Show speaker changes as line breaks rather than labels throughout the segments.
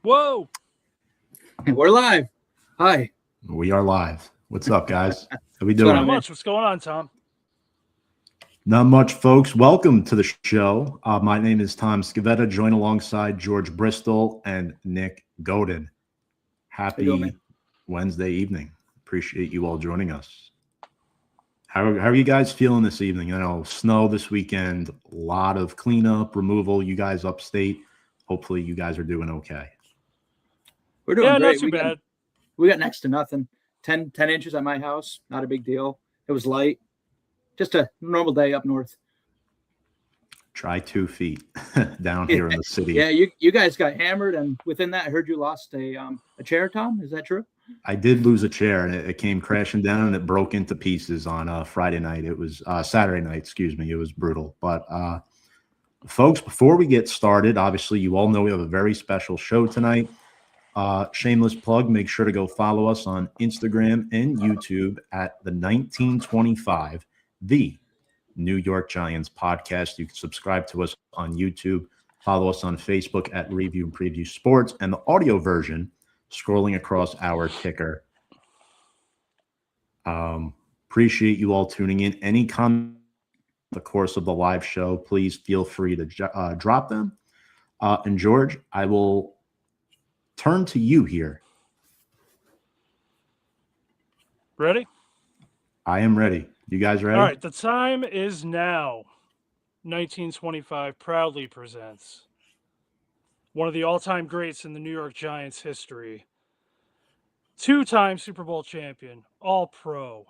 Whoa!
We're live. Hi.
We are live. What's up, guys? How we
What's going
doing?
on,
Not
man?
much. What's going on, Tom?
Not much, folks. Welcome to the show. My name is Tom Scavetta, joined alongside George Bristol and Nick Godin.
How you doing,
Happy
man?
Wednesday evening. Appreciate you all joining us. How are you guys feeling this evening? I know snow this weekend, a lot of cleanup, removal. You guys upstate. Hopefully you guys are doing okay.
We're doing
Yeah,
great.
not too bad.
We got next to nothing. 10 inches at my house. Not a big deal. It was light. Just a normal day up north.
Try 2 feet down here in the city.
Yeah, you guys got hammered, and within that, I heard you lost a chair, Tom. Is that true?
I did lose a chair, and it came crashing down, and it broke into pieces on Friday night. It was Saturday night, excuse me. It was brutal. But folks, before we get started, obviously you all know we have a very special show tonight. Shameless plug, make sure to go follow us on Instagram and YouTube at the 1925, the New York Giants podcast. You can subscribe to us on YouTube, follow us on Facebook at Review and Preview Sports, and the audio version scrolling across our ticker. Appreciate you all tuning in. Any comment in the course of the live show, please feel free to drop them. And George, I will turn to you here.
Ready?
I am ready. You guys ready?
All right. The time is now. 1925 proudly presents one of the all-time greats in the New York Giants history. Two-time Super Bowl champion, All-Pro,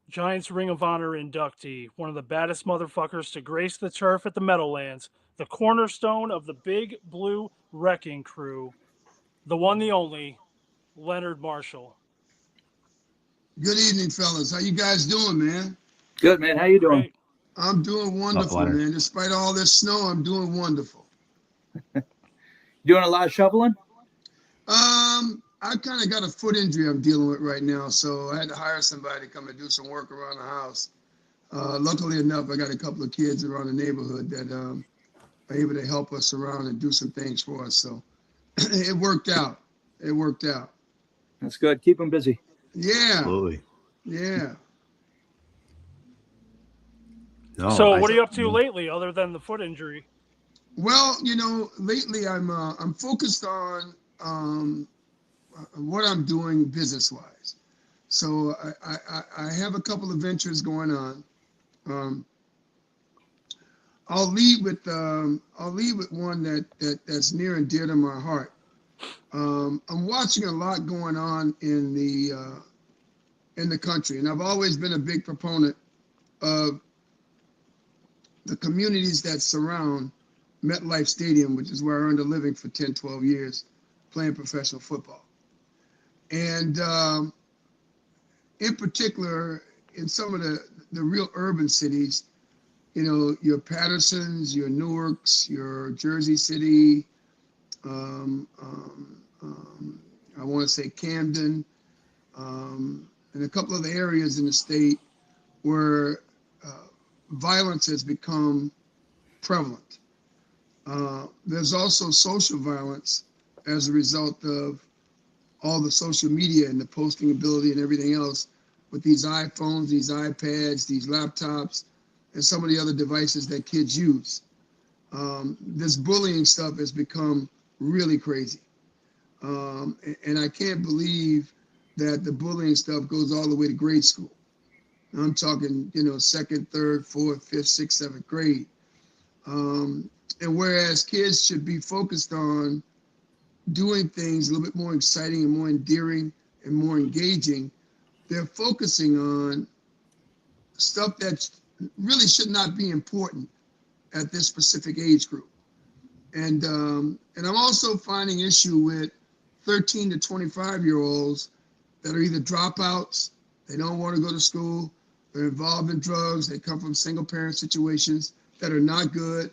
Giants Ring of Honor inductee, one of the baddest motherfuckers to grace the turf at the Meadowlands, the cornerstone of the Big Blue Wrecking Crew, the one, the only, Leonard Marshall.
Good evening, fellas. How you guys doing, man?
Good, man. How you doing?
Great.
I'm doing wonderful,
Leonard?
man. Despite all this snow, I'm doing wonderful.
Doing a lot of shoveling?
I kind of got a foot injury I'm dealing with right now, so I had to hire somebody to come and do some work around the house. Luckily enough, I got a couple of kids around the neighborhood that are able to help us around and do some things for us. So it worked out. It worked out.
That's good. Keep them busy.
Yeah,
Absolutely.
yeah.
No,
So, what are you up to lately, other than the foot injury?
Well, you know, lately I'm focused on what I'm doing business-wise. So I have a couple of ventures going on. I'll lead with one that's near and dear to my heart. I'm watching a lot going on in the country, and I've always been a big proponent of the communities that surround MetLife Stadium, which is where I earned a living for 10, 12 years playing professional football. And in particular, in some of the real urban cities, you know, your Pattersons, your Newarks, your Jersey City, I want to say Camden, and a couple of the areas in the state where violence has become prevalent. There's also social violence as a result of all the social media and the posting ability and everything else with these iPhones, these iPads, these laptops, and some of the other devices that kids use. This bullying stuff has become really crazy. And I can't believe that the bullying stuff goes all the way to grade school. I'm talking, you know, second, third, fourth, fifth, sixth, seventh grade. And whereas kids should be focused on doing things a little bit more exciting and more endearing and more engaging, they're focusing on stuff that really should not be important at this specific age group. And I'm also finding issue with 13 to 25-year-olds that are either dropouts, they don't want to go to school, they're involved in drugs, they come from single parent situations that are not good.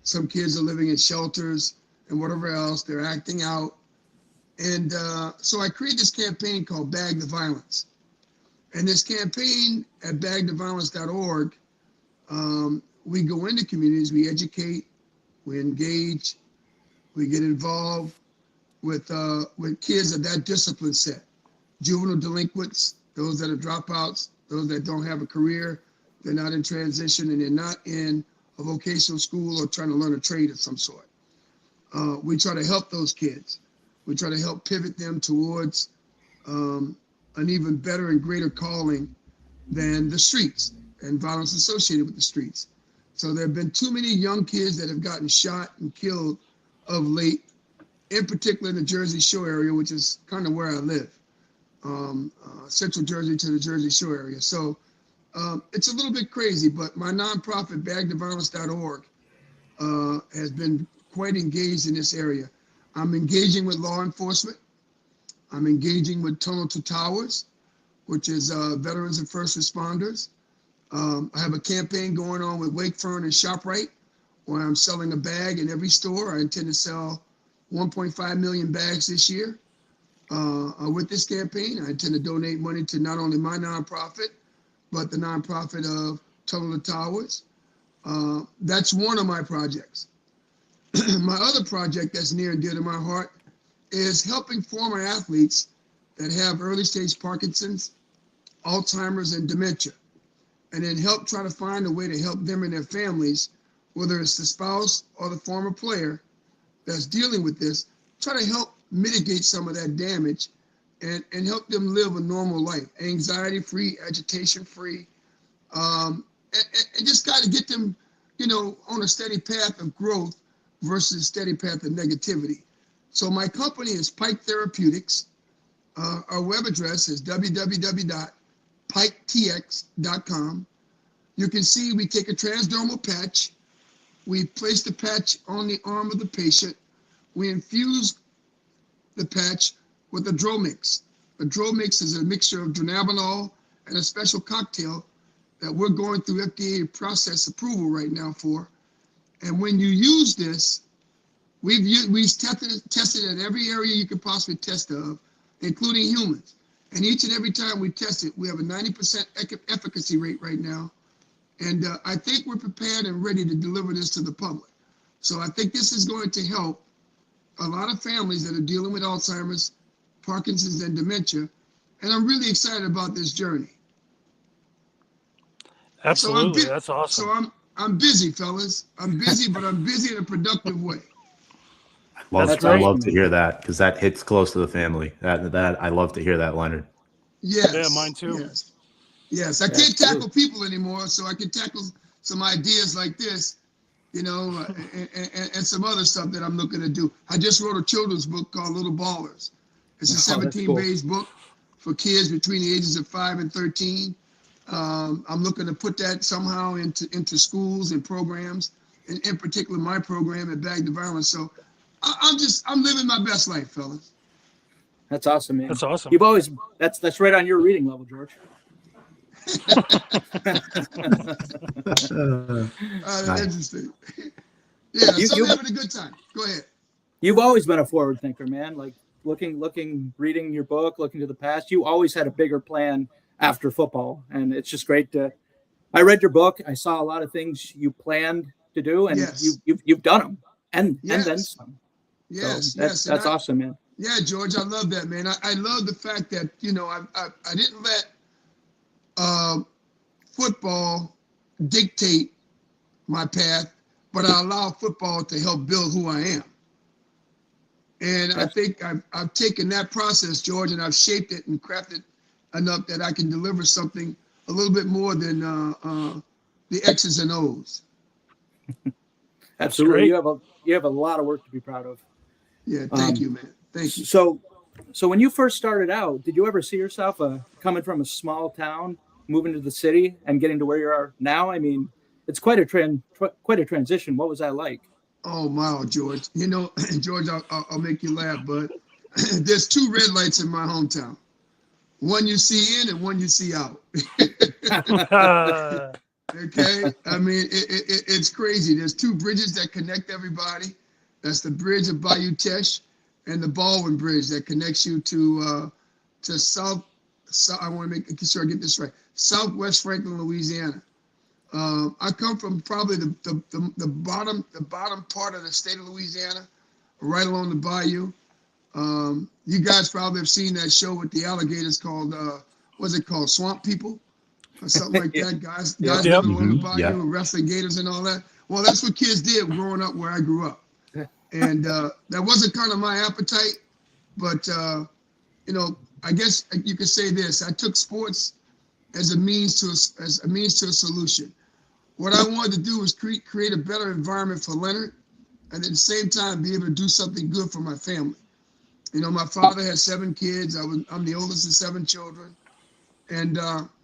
Some kids are living in shelters and whatever else, they're acting out. And so I created this campaign called Bag the Violence. And this campaign at bagtheviolence.org, we go into communities, we educate, we engage, we get involved, with kids of that discipline set, juvenile delinquents, those that are dropouts, those that don't have a career, they're not in transition, and they're not in a vocational school or trying to learn a trade of some sort. We try to help those kids. We try to help pivot them towards an even better and greater calling than the streets and violence associated with the streets. So there have been too many young kids that have gotten shot and killed of late, in particular in the Jersey Shore area, which is kind of where I live, Central Jersey to the Jersey Shore area. So it's a little bit crazy, but my nonprofit, bagtoviolence.org, has been quite engaged in this area. I'm engaging with law enforcement. I'm engaging with Tunnel to Towers, which is veterans and first responders. I have a campaign going on with Wakefern and ShopRite, where I'm selling a bag in every store. I intend to sell 1.5 million bags this year. With this campaign, I intend to donate money to not only my nonprofit, but the nonprofit of Tunnel to Towers. That's one of my projects. My other project that's near and dear to my heart is helping former athletes that have early stage Parkinson's, Alzheimer's, and dementia, and then help try to find a way to help them and their families, whether it's the spouse or the former player that's dealing with this, try to help mitigate some of that damage and help them live a normal life, anxiety-free, agitation-free, and just kind of get them, on a steady path of growth versus a steady path of negativity. So my company is Pike Therapeutics. Our web address is www.piketx.com. You can see we take a transdermal patch. We place the patch on the arm of the patient. We infuse the patch with a Dromix. A Dromix is a mixture of dronabinol and a special cocktail that we're going through FDA process approval right now for. And when you use this, we've tested at every area you could possibly test of, including humans. And each and every time we test it, we have a 90% efficacy rate right now. And I think we're prepared and ready to deliver this to the public. So I think this is going to help a lot of families that are dealing with Alzheimer's, Parkinson's, and dementia. And I'm really excited about this journey.
Absolutely, that's awesome.
So I'm busy, fellas. I'm busy, but I'm busy in a productive way.
Well,
That's
I
great.
love to hear that because that hits close to the family. That I love to hear that, Leonard.
Yes.
Yeah, mine too.
Yes. I can't tackle people anymore, so I can tackle some ideas like this, and some other stuff that I'm looking to do. I just wrote a children's book called Little Ballers. It's a 17-page book for kids between the ages of 5 and 13. I'm looking to put that somehow into schools and programs, and in particular my program at Bag to Violence. So I'm living my best life, fellas.
That's awesome, man.
That's awesome.
You've always that's right on your reading level, George.
That's interesting. Yeah, so I'm having a good time. Go ahead.
You've always been a forward thinker, man. Like looking, reading your book, looking to the past. You always had a bigger plan after football, and it's just great to. I read your book. I saw a lot of things you planned to do, and you've done them, and then some.
Yes,
so that's awesome, man.
Yeah, George, I love that, man. I love the fact that I didn't let football dictate my path, but I allow football to help build who I am. And I think I've taken that process, George, and I've shaped it and crafted enough that I can deliver something a little bit more than the X's and O's.
Absolutely, you have a lot of work to be proud of.
Yeah, thank you, man. Thank you.
So when you first started out, did you ever see yourself coming from a small town, moving to the city, and getting to where you are now? I mean, it's quite a transition. What was that like?
Oh, wow, George. George, I'll make you laugh, but there's 2 red lights in my hometown. One you see in and one you see out. Okay? I mean, it's crazy. There's 2 bridges that connect everybody. That's the bridge of Bayou Teche and the Baldwin Bridge that connects you to South. I want to make sure I get this right. Southwest Franklin, Louisiana. I come from probably the bottom part of the state of Louisiana, right along the bayou. You guys probably have seen that show with the alligators called, what's it called, Swamp People? Or something like that. Guys
Yep.
living along the bayou,
Yeah.
wrestling gators and all that. Well, that's what kids did growing up where I grew up. And that wasn't kind of my appetite, but I guess you could say this: I took sports as a means to a solution. What I wanted to do was create a better environment for Leonard, and at the same time be able to do something good for my family. My father had 7 kids. I'm the oldest of 7 children, and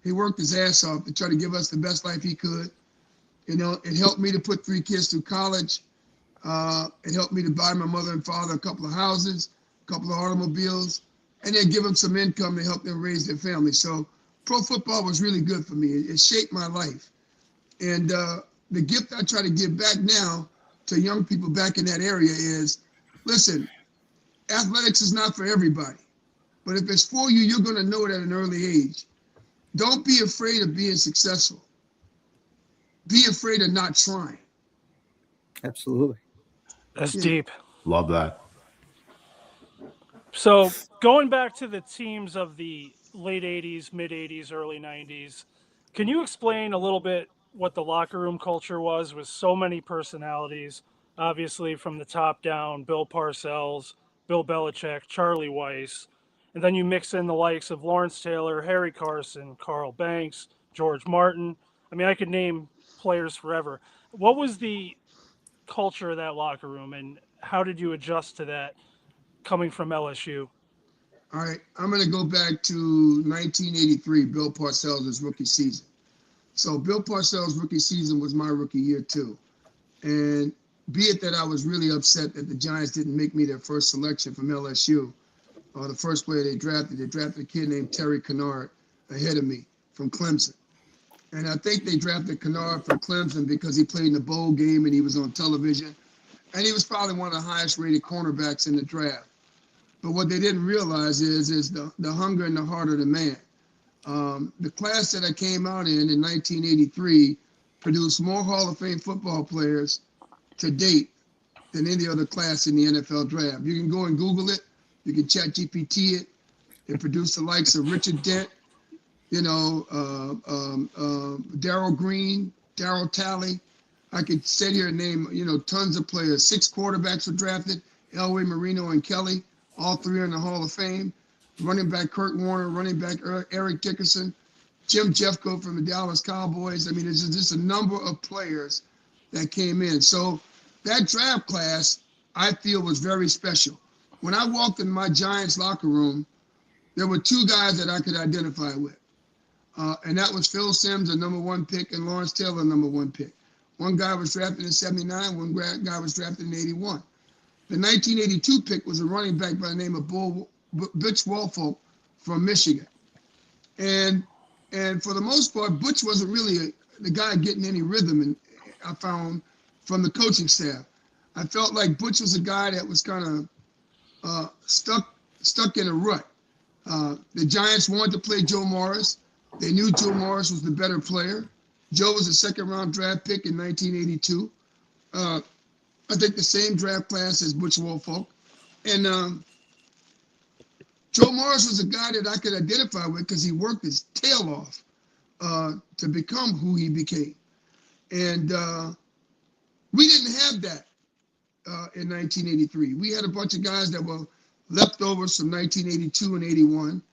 he worked his ass off to try to give us the best life he could. It helped me to put 3 kids through college. It helped me to buy my mother and father a couple of houses, a couple of automobiles, and then give them some income to help them raise their family. So pro football was really good for me. It shaped my life. And the gift I try to give back now to young people back in that area is, listen, athletics is not for everybody. But if it's for you, you're going to know it at an early age. Don't be afraid of being successful. Be afraid of not trying.
Absolutely.
That's
Yeah.
deep.
Love that.
So going back to the teams of the late 80s, mid 80s, early 90s, can you explain a little bit what the locker room culture was with so many personalities, obviously from the top down, Bill Parcells, Bill Belichick, Charlie Weiss, and then you mix in the likes of Lawrence Taylor, Harry Carson, Carl Banks, George Martin. I mean, I could name players forever. What was the culture of that locker room, and how did you adjust to that coming from LSU?
All right, I'm going to go back to 1983, Bill Parcells' rookie season. So Bill Parcells' rookie season was my rookie year too. And be it that I was really upset that the Giants didn't make me their first selection from LSU, the first player they drafted a kid named Terry Kennard ahead of me from Clemson. And I think they drafted Kennard from Clemson because he played in the bowl game and he was on television. And he was probably one of the highest rated cornerbacks in the draft. But what they didn't realize is the hunger and the heart of the man. The class that I came out in 1983 produced more Hall of Fame football players to date than any other class in the NFL draft. You can go and Google it. You can chat GPT it. It produced the likes of Richard Dent, Darryl Green, Darryl Talley. I could sit here and name, tons of players. 6 quarterbacks were drafted, Elway, Marino, and Kelly. All 3 are in the Hall of Fame. Running back Kurt Warner, running back Eric Dickerson, Jim Jeffcoat from the Dallas Cowboys. I mean, there's just a number of players that came in. So that draft class, I feel, was very special. When I walked in my Giants locker room, there were 2 guys that I could identify with. And that was Phil Simms, the number 1 pick, and Lawrence Taylor, number 1 pick. One guy was drafted in 79, one guy was drafted in 81. The 1982 pick was a running back by the name of Butch Woolfolk from Michigan. And for the most part, Butch wasn't really the guy getting any rhythm, and I found from the coaching staff. I felt like Butch was a guy that was kind of stuck in a rut. The Giants wanted to play Joe Morris. They knew Joe Morris was the better player. Joe was a 2nd-round draft pick in 1982. I think the same draft class as Butch Woolfolk. And Joe Morris was a guy that I could identify with because he worked his tail off to become who he became. And we didn't have that in 1983. We had a bunch of guys that were leftovers from 1982 and 81,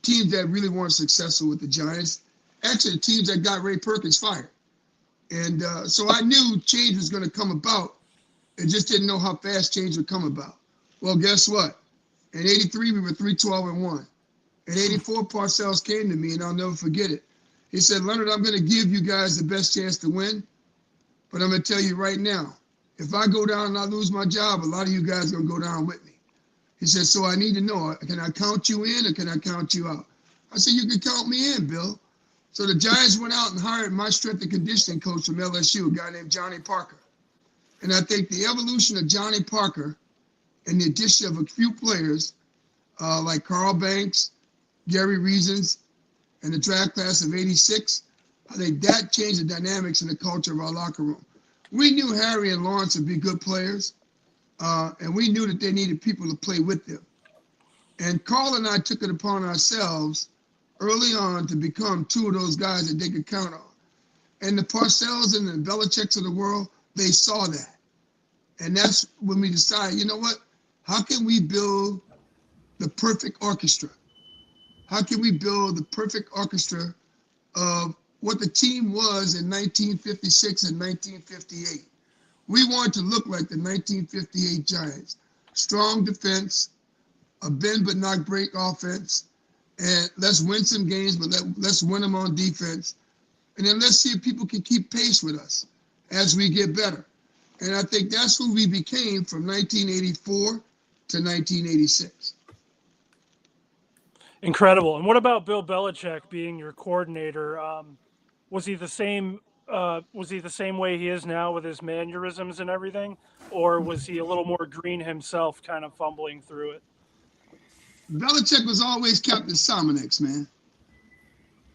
teams that really weren't successful with the Giants. Actually, the teams that got Ray Perkins fired. And so I knew change was going to come about. I just didn't know how fast change would come about. Well, guess what? In 83, we were 3-12-1. In 84, Parcells came to me, and I'll never forget it. He said, Leonard, I'm going to give you guys the best chance to win, but I'm going to tell you right now, if I go down and I lose my job, a lot of you guys are going to go down with me. He said, so I need to know, can I count you in or can I count you out? I said, you can count me in, Bill. So the Giants went out and hired my strength and conditioning coach from LSU, a guy named Johnny Parker. And I think the evolution of Johnny Parker and the addition of a few players like Carl Banks, Gary Reasons, and the draft class of 86, I think that changed the dynamics and the culture of our locker room. We knew Harry and Lawrence would be good players, and we knew that they needed people to play with them. And Carl and I took it upon ourselves early on to become two of those guys that they could count on. And the Parcells and the Belichicks of the world, they saw that. And that's when we decided, you know what? How can we build the perfect orchestra? How can we build the perfect orchestra of what the team was in 1956 and 1958? We wanted to look like the 1958 Giants. Strong defense, a bend but not break offense, and let's win some games, but let's win them on defense. And then let's see if people can keep pace with us as we get better. And I think that's who we became from 1984 to 1986.
Incredible. And what about Bill Belichick being your coordinator? Was he the same? Was he the same way he is now with his mannerisms and everything, or was he a little more green himself, kind of fumbling through it?
Belichick was always Captain Somonex, man.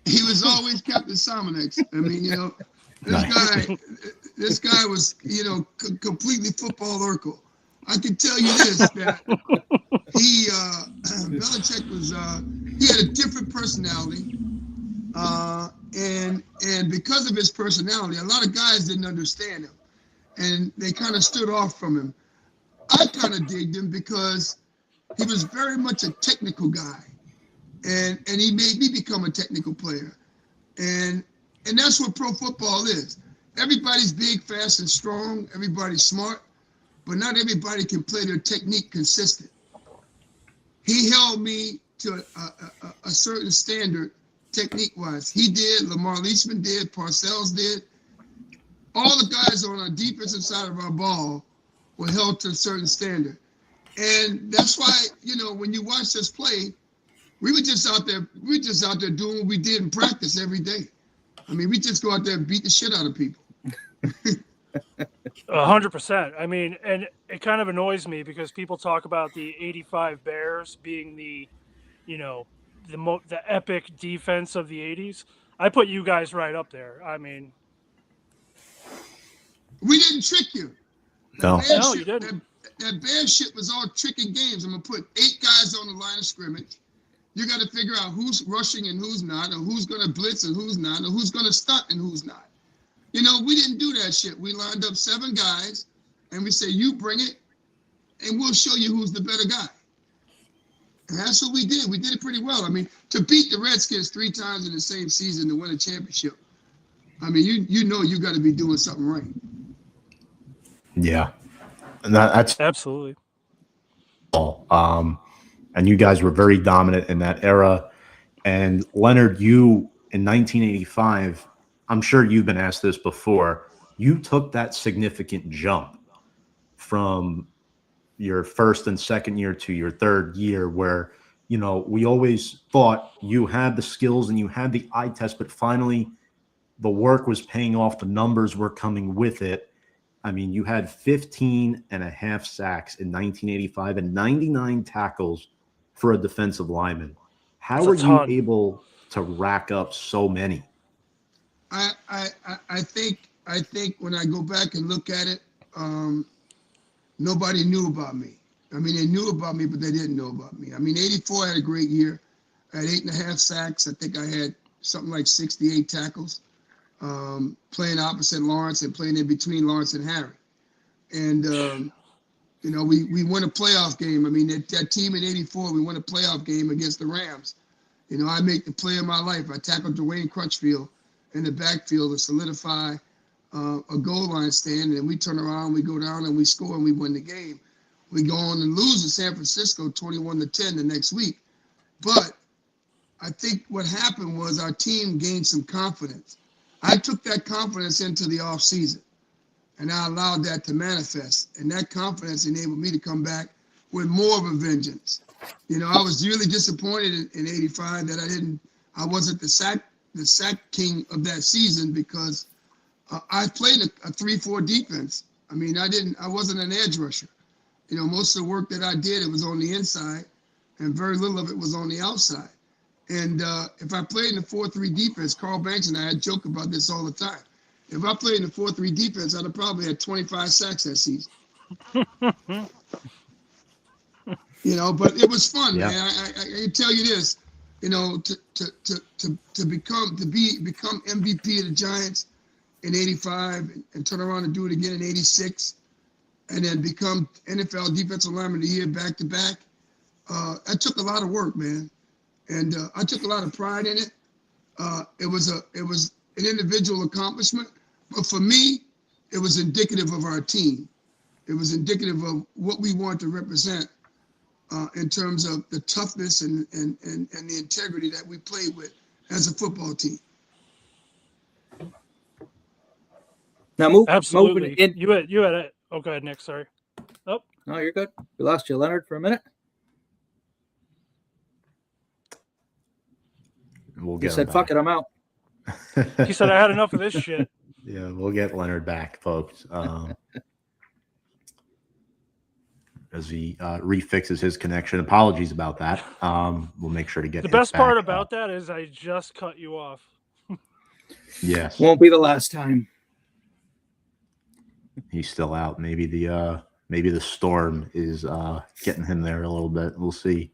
He was always Captain Somonex. I mean, you know, this guy was, you know, completely football Urkel. I can tell you this, that Belichick was, he had a different personality. And because of his personality, a lot of guys didn't understand him. And they kind of stood off from him. I kind of digged him because he was very much a technical guy. And he made me become a technical player. And that's what pro football is. Everybody's big, fast, and strong. Everybody's smart. But not everybody can play their technique consistent. He held me to a certain standard technique-wise. He did, Lamar Leachman did, Parcells did. All the guys on our defensive side of our ball were held to a certain standard. And that's why, you know, when you watch us play, we were just out there doing what we did in practice every day. I mean, we just go out there and beat the shit out of people.
100%. I mean, and it kind of annoys me because people talk about the '85 Bears being the, you know, the epic defense of the '80s. I put you guys right up there. I mean,
we didn't trick you.
No,
you didn't.
That Bears shit was all tricking games. I'm gonna put 8 guys on the line of scrimmage. You got to figure out who's rushing and who's not, or who's gonna blitz and who's not, or who's gonna stunt and who's not. You know, we didn't do that shit. We lined up 7 guys, and we say, you bring it, and we'll show you who's the better guy. And that's what we did. We did it pretty well. I mean, to beat the Redskins 3 times in the same season to win a championship, I mean, you know you got to be doing something right.
yeah, and that's
Absolutely.
all. And you guys were very dominant in that era. And Leonard, you in 1985, I'm sure you've been asked this before. You took that significant jump from your first and second year to your third year where, you know, we always thought you had the skills and you had the eye test, but finally the work was paying off. The numbers were coming with it. I mean, you had 15 and a half sacks in 1985 and 99 tackles for a defensive lineman. How were you able to rack up so many?
I think when I go back and look at it, nobody knew about me. I mean, they knew about me, but they didn't know about me. I mean, 84, I had a great year. I had 8.5 sacks. I think I had something like 68 tackles, playing opposite Lawrence and playing in between Lawrence and Harry. And, you know, we won a playoff game. I mean, that team in 84, we won a playoff game against the Rams. You know, I make the play of my life. I tackled Dwayne Crutchfield in the backfield to solidify a goal line stand, and we turn around, we go down, and we score, and we win the game. We go on and lose to San Francisco 21-10 the next week. But I think what happened was our team gained some confidence. I took that confidence into the offseason, and I allowed that to manifest. And that confidence enabled me to come back with more of a vengeance. You know, I was really disappointed in 85 that I wasn't the sack king of that season because I played a 3-4 defense. I mean, I wasn't an edge rusher. You know, most of the work that I did, it was on the inside, and very little of it was on the outside. And if I played in the 4-3 defense, Carl Banks and I had joke about this all the time. If I played in the 4-3 defense, I'd have probably had 25 sacks that season. But it was fun,
Yeah.
man. I can tell you this, to become MVP of the Giants in '85 and turn around and do it again in '86, and then become NFL Defensive Lineman of the Year back to back. That took a lot of work, man, and I took a lot of pride in it. It was an individual accomplishment, but for me, it was indicative of our team. It was indicative of what we want to represent in terms of the toughness and the integrity that we play with as a football team.
Now moving
Absolutely.
in.
You had it. Oh, go ahead, Nick. Sorry. Oh,
No, you're good. We lost you, Leonard, for a minute.
We'll
He
get
said, "Fuck it, I'm out."
he said I had enough of this shit.
Yeah, we'll get Leonard back, folks. As he refixes his connection. Apologies about that. We'll make sure to get
The
him
best
back.
part about that is I just cut you off.
Yes,
Won't be the last time.
he's still out. Maybe the storm is getting him there a little bit. We'll see.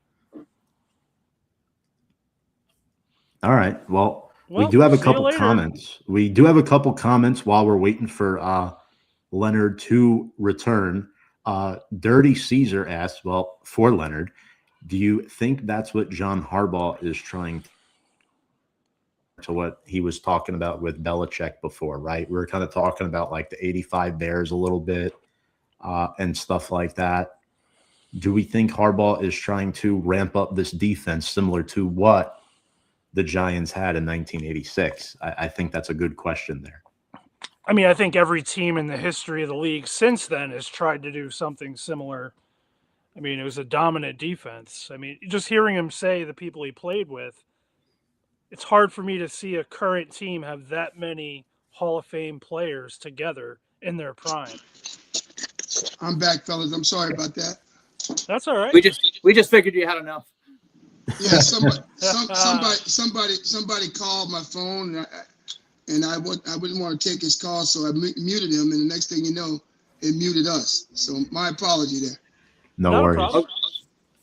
All right. Well, we do have a
see you
couple
later.
comments. We do have a couple comments while we're waiting for Leonard to return. Dirty Caesar asks, well, for Leonard, do you think that's what John Harbaugh is trying to what he was talking about with Belichick before, right? We were kind of talking about like the 85 Bears a little bit and stuff like that. Do we think Harbaugh is trying to ramp up this defense similar to what the Giants had in 1986? I think that's a good question there.
I mean, I think every team in the history of the league since then has tried to do something similar. I mean, it was a dominant defense. I mean, just hearing him say the people he played with, it's hard for me to see a current team have that many Hall of Fame players together in their prime.
I'm back, fellas. I'm sorry about that.
That's all right.
We just figured you had enough.
Yeah, somebody called my phone, and I wouldn't want to take his call, so I muted him, and the next thing you know, it muted us. So my apology there.
No
Not a
worries.
problem.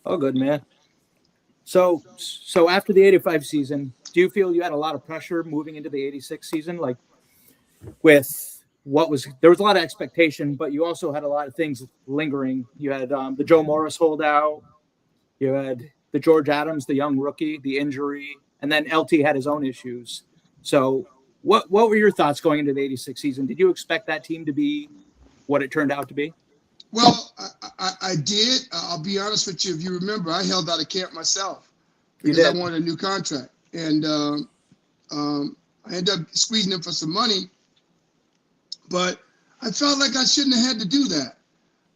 Oh, good, man. So after the 85 season, do you feel you had a lot of pressure moving into the 86 season? Like with there was a lot of expectation, but you also had a lot of things lingering. You had the Joe Morris holdout. You had the George Adams, the young rookie, the injury, and then LT had his own issues. So what were your thoughts going into the 86 season? Did you expect that team to be what it turned out to be?
Well, I did. I'll be honest with you. If you remember, I held out of camp myself because I wanted a new contract. And I ended up squeezing him for some money. But I felt like I shouldn't have had to do that.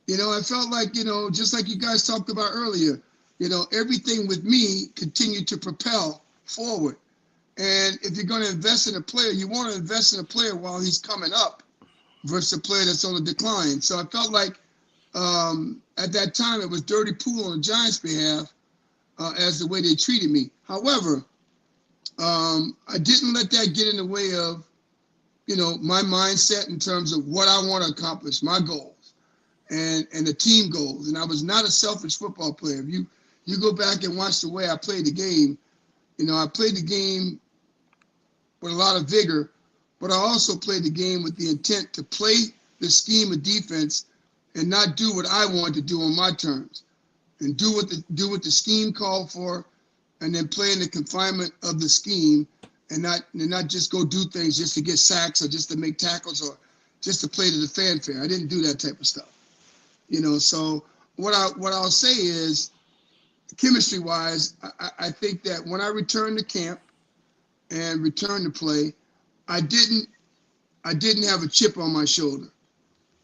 I felt like, just like you guys talked about earlier, everything with me continued to propel forward. And if you're going to invest in a player, you want to invest in a player while he's coming up versus a player that's on the decline. So I felt like at that time it was dirty pool on the Giants' behalf as the way they treated me. However, I didn't let that get in the way of, my mindset in terms of what I want to accomplish, my goals and the team goals. And I was not a selfish football player. If you go back and watch the way I played the game, I played the game with a lot of vigor, but I also played the game with the intent to play the scheme of defense and not do what I wanted to do on my terms, and do what the scheme called for, and then play in the confinement of the scheme, and not just go do things just to get sacks or just to make tackles or just to play to the fanfare. I didn't do that type of stuff. So what I'll say is, chemistry wise, I think that when I returned to camp and returned to play, I didn't have a chip on my shoulder.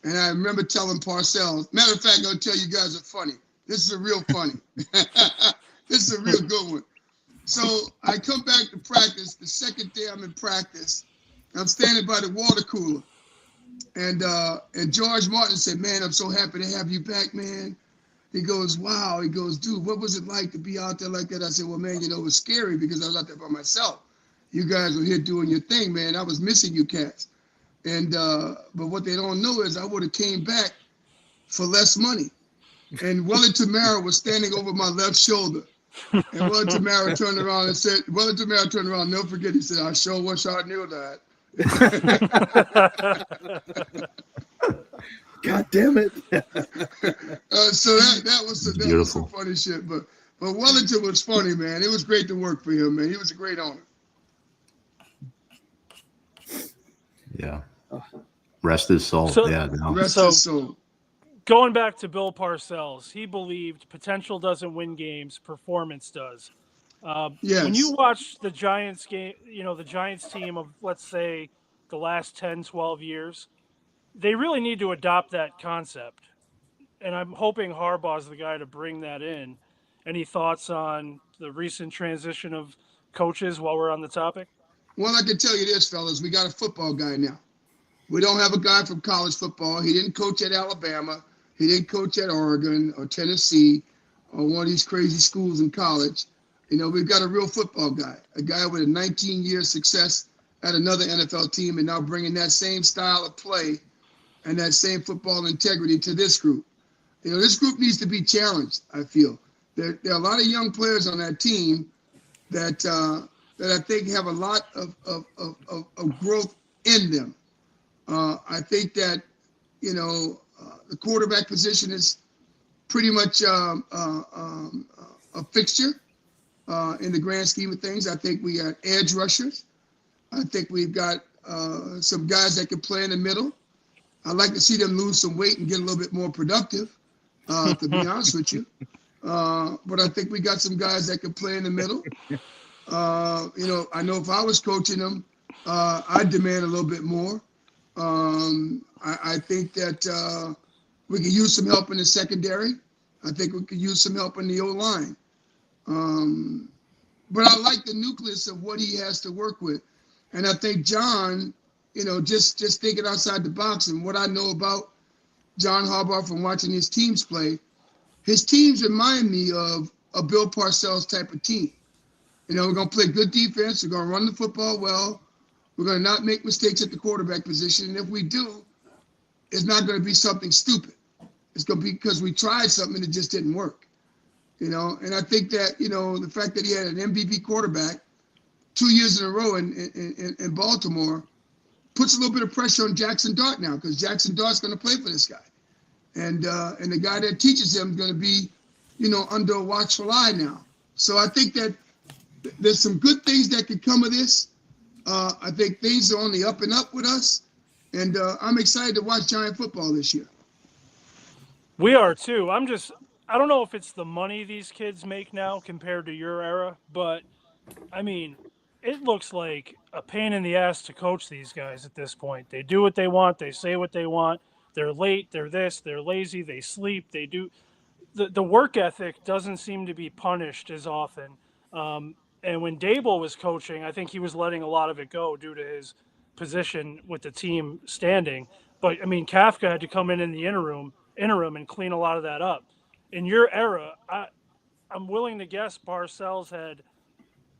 And I remember telling Parcells, matter of fact, I'll tell you guys a funny. This is a real funny. This is a real good one. So I come back to practice. The second day I'm in practice, I'm standing by the water cooler. And George Martin said, "Man, I'm so happy to have you back, man." He goes, "Wow." He goes, "Dude, what was it like to be out there like that?" I said, "Well, man, it was scary because I was out there by myself. You guys were here doing your thing, man. I was missing you cats." And but what they don't know is I would have came back for less money. and Wellington Tamara was standing over my left shoulder. And Wellington Tamara turned around and said, never forget, he said, I sure wish I knew that.
God damn it.
So that was some funny shit. But Wellington was funny, man. It was great to work for him, man. He was a great owner.
Yeah. Rest his soul.
Rest his soul.
Going back to Bill Parcells, he believed potential doesn't win games, performance does.
Yes.
When you watch the Giants game, the Giants team of, let's say, the last 10, 12 years, they really need to adopt that concept. And I'm hoping Harbaugh's the guy to bring that in. Any thoughts on the recent transition of coaches while we're on the topic?
Well, I can tell you this, fellas. We got a football guy now. We don't have a guy from college football. He didn't coach at Alabama. He didn't coach at Oregon or Tennessee or one of these crazy schools in college. We've got a real football guy, a guy with a 19-year success at another NFL team, and now bringing that same style of play and that same football integrity to this group. This group needs to be challenged, I feel. There are a lot of young players on that team that I think have a lot of growth in them. I think that, the quarterback position is pretty much a fixture in the grand scheme of things. I think we got edge rushers. I think we've got some guys that can play in the middle. I'd like to see them lose some weight and get a little bit more productive, to be honest with you. But I think we got some guys that can play in the middle. I know if I was coaching them, I'd demand a little bit more. I think that we could use some help in the secondary. I think we could use some help in the O-line. But I like the nucleus of what he has to work with. And I think John, just thinking outside the box, and what I know about John Harbaugh from watching his teams play, his teams remind me of a Bill Parcells type of team. We're going to play good defense. We're going to run the football well. We're going to not make mistakes at the quarterback position. And if we do, it's not going to be something stupid. It's going to be because we tried something and it just didn't work. And I think that, the fact that he had an MVP quarterback 2 years in a row in Baltimore puts a little bit of pressure on Jackson Dart now, because Jackson Dart's going to play for this guy. And the guy that teaches him is going to be, under a watchful eye now. So I think that there's some good things that could come of this. I think things are on the up and up with us. And I'm excited to watch Giant football this year.
We are too. I don't know if it's the money these kids make now compared to your era, but I mean, it looks like a pain in the ass to coach these guys at this point. They do what they want. They say what they want. They're late. They're this. They're lazy. They sleep. They do. The work ethic doesn't seem to be punished as often. And when Dable was coaching, I think he was letting a lot of it go due to his position with the team standing. But, I mean, Kafka had to come in the interim and clean a lot of that up. In your era, I'm willing to guess Parcells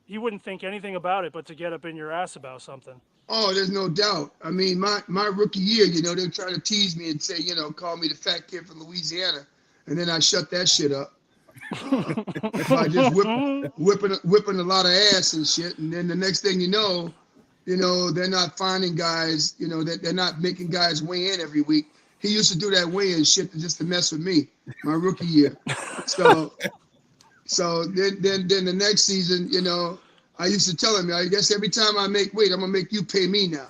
he wouldn't think anything about it but to get up in your ass about something.
Oh, there's no doubt. I mean, my rookie year, they were trying to tease me and say, call me the fat kid from Louisiana. And then I shut that shit up. By just whipping a lot of ass and shit. And then the next thing you know, they're not finding guys, that they're not making guys weigh in every week. He used to do that weigh-in shit just to mess with me, my rookie year. So then the next season, I used to tell him, I guess every time I make weight, I'm gonna make you pay me now.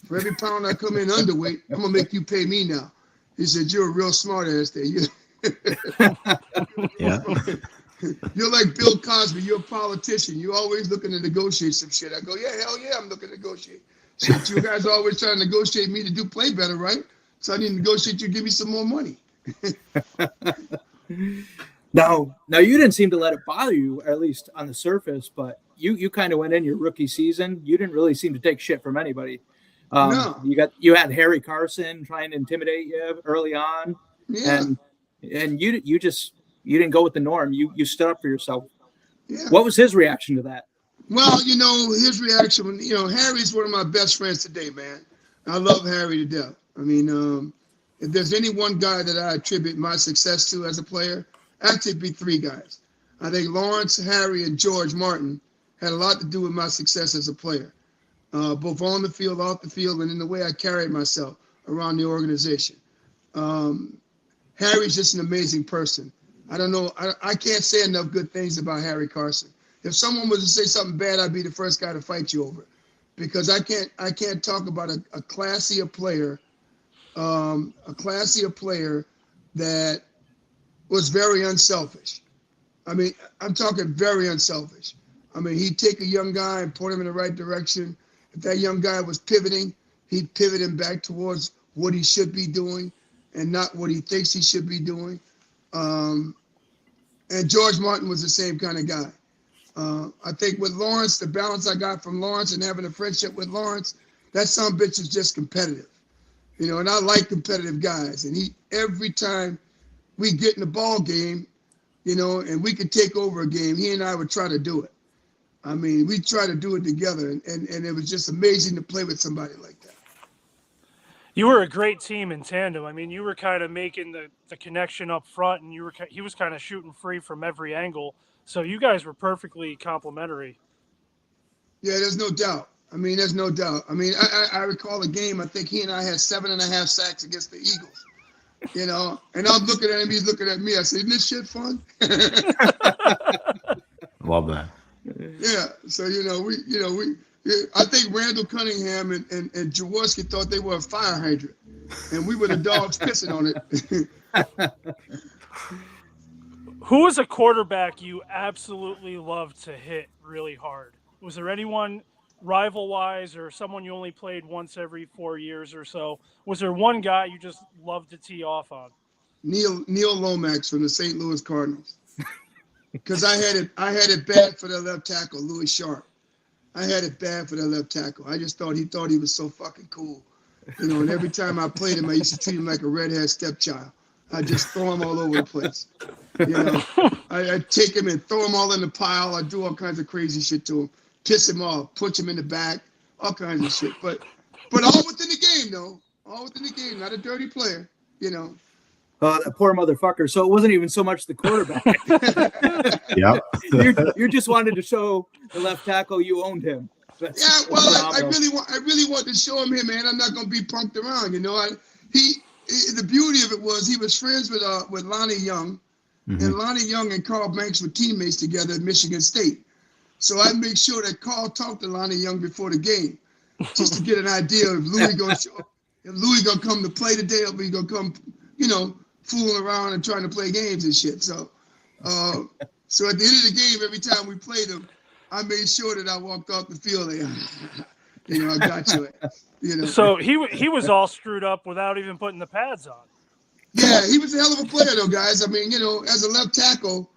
For every pound I come in underweight, I'm gonna make you pay me now. He said, "You're a real smart ass there."
Yeah.
You're like Bill Cosby. You're a politician. You're always looking to negotiate some shit. I go, yeah, hell yeah, I'm looking to negotiate. Shit, you guys are always trying to negotiate me to play better, right? So I need to negotiate you, give me some more money.
Now you didn't seem to let it bother you, at least on the surface, but you kind of went in your rookie season. You didn't really seem to take shit from anybody.
No.
You had Harry Carson trying to intimidate you early on.
Yeah.
And you didn't go with the norm. You stood up for yourself.
Yeah.
What was his reaction to that?
Well, his reaction, Harry's one of my best friends today, man. I love Harry to death. I mean, if there's any one guy that I attribute my success to as a player, actually it'd be three guys. I think Lawrence, Harry, and George Martin had a lot to do with my success as a player, both on the field, off the field, and in the way I carried myself around the organization. Harry's just an amazing person. I don't know. I can't say enough good things about Harry Carson. If someone was to say something bad, I'd be the first guy to fight you over it, because I can't talk about a classier player, that was very unselfish. I mean, I'm talking very unselfish. I mean, he'd take a young guy and point him in the right direction. If that young guy was pivoting, he'd pivot him back towards what he should be doing and not what he thinks he should be doing. And George Martin was the same kind of guy. I think with Lawrence, the balance I got from Lawrence and having a friendship with Lawrence, that son of a bitch is just competitive. And I like competitive guys. And every time we get in the ball game, and we could take over a game, he and I would try to do it. I mean, we try to do it together, and it was just amazing to play with somebody like that.
You were a great team in tandem. I mean, you were kind of making the connection up front, and he was kind of shooting free from every angle. So you guys were perfectly complementary.
Yeah, there's no doubt. I mean, there's no doubt. I mean, I recall a game, I think he and I had 7.5 sacks against the Eagles. And I'm looking at him, he's looking at me. I said, isn't this shit fun?
Love that.
Yeah. So, I think Randall Cunningham and Jaworski thought they were a fire hydrant, and we were the dogs pissing on it.
Who was a quarterback you absolutely loved to hit really hard? Was there anyone rival-wise or someone you only played once every 4 years or so? Was there one guy you just loved to tee off on?
Neil Lomax from the St. Louis Cardinals. Because I had it bad for the left tackle, Louis Sharp. I had it bad for the left tackle. I just thought he was so fucking cool. And every time I played him, I used to treat him like a redhead stepchild. I'd just throw him all over the place. I'd take him and throw him all in the pile. I'd do all kinds of crazy shit to him. Piss him off, punch him in the back, all kinds of shit. But all within the game, though. All within the game, not a dirty player,
That poor motherfucker. So it wasn't even so much the quarterback.
Yeah.
You just wanted to show the left tackle you owned him.
Yeah, well, I really want to show him here, man. I'm not gonna be punked around, the beauty of it was he was friends with Lonnie Young, and Lonnie Young and Carl Banks were teammates together at Michigan State. So I make sure that Carl talked to Lonnie Young before the game, just to get an idea if Louis gonna come to play today, or he gonna come, fooling around and trying to play games and shit. So, so at the end of the game, every time we played him, I made sure that I walked off the field like, I got you.
So he was all screwed up without even putting the pads on.
Yeah, he was a hell of a player, though, guys. I mean, as a left tackle,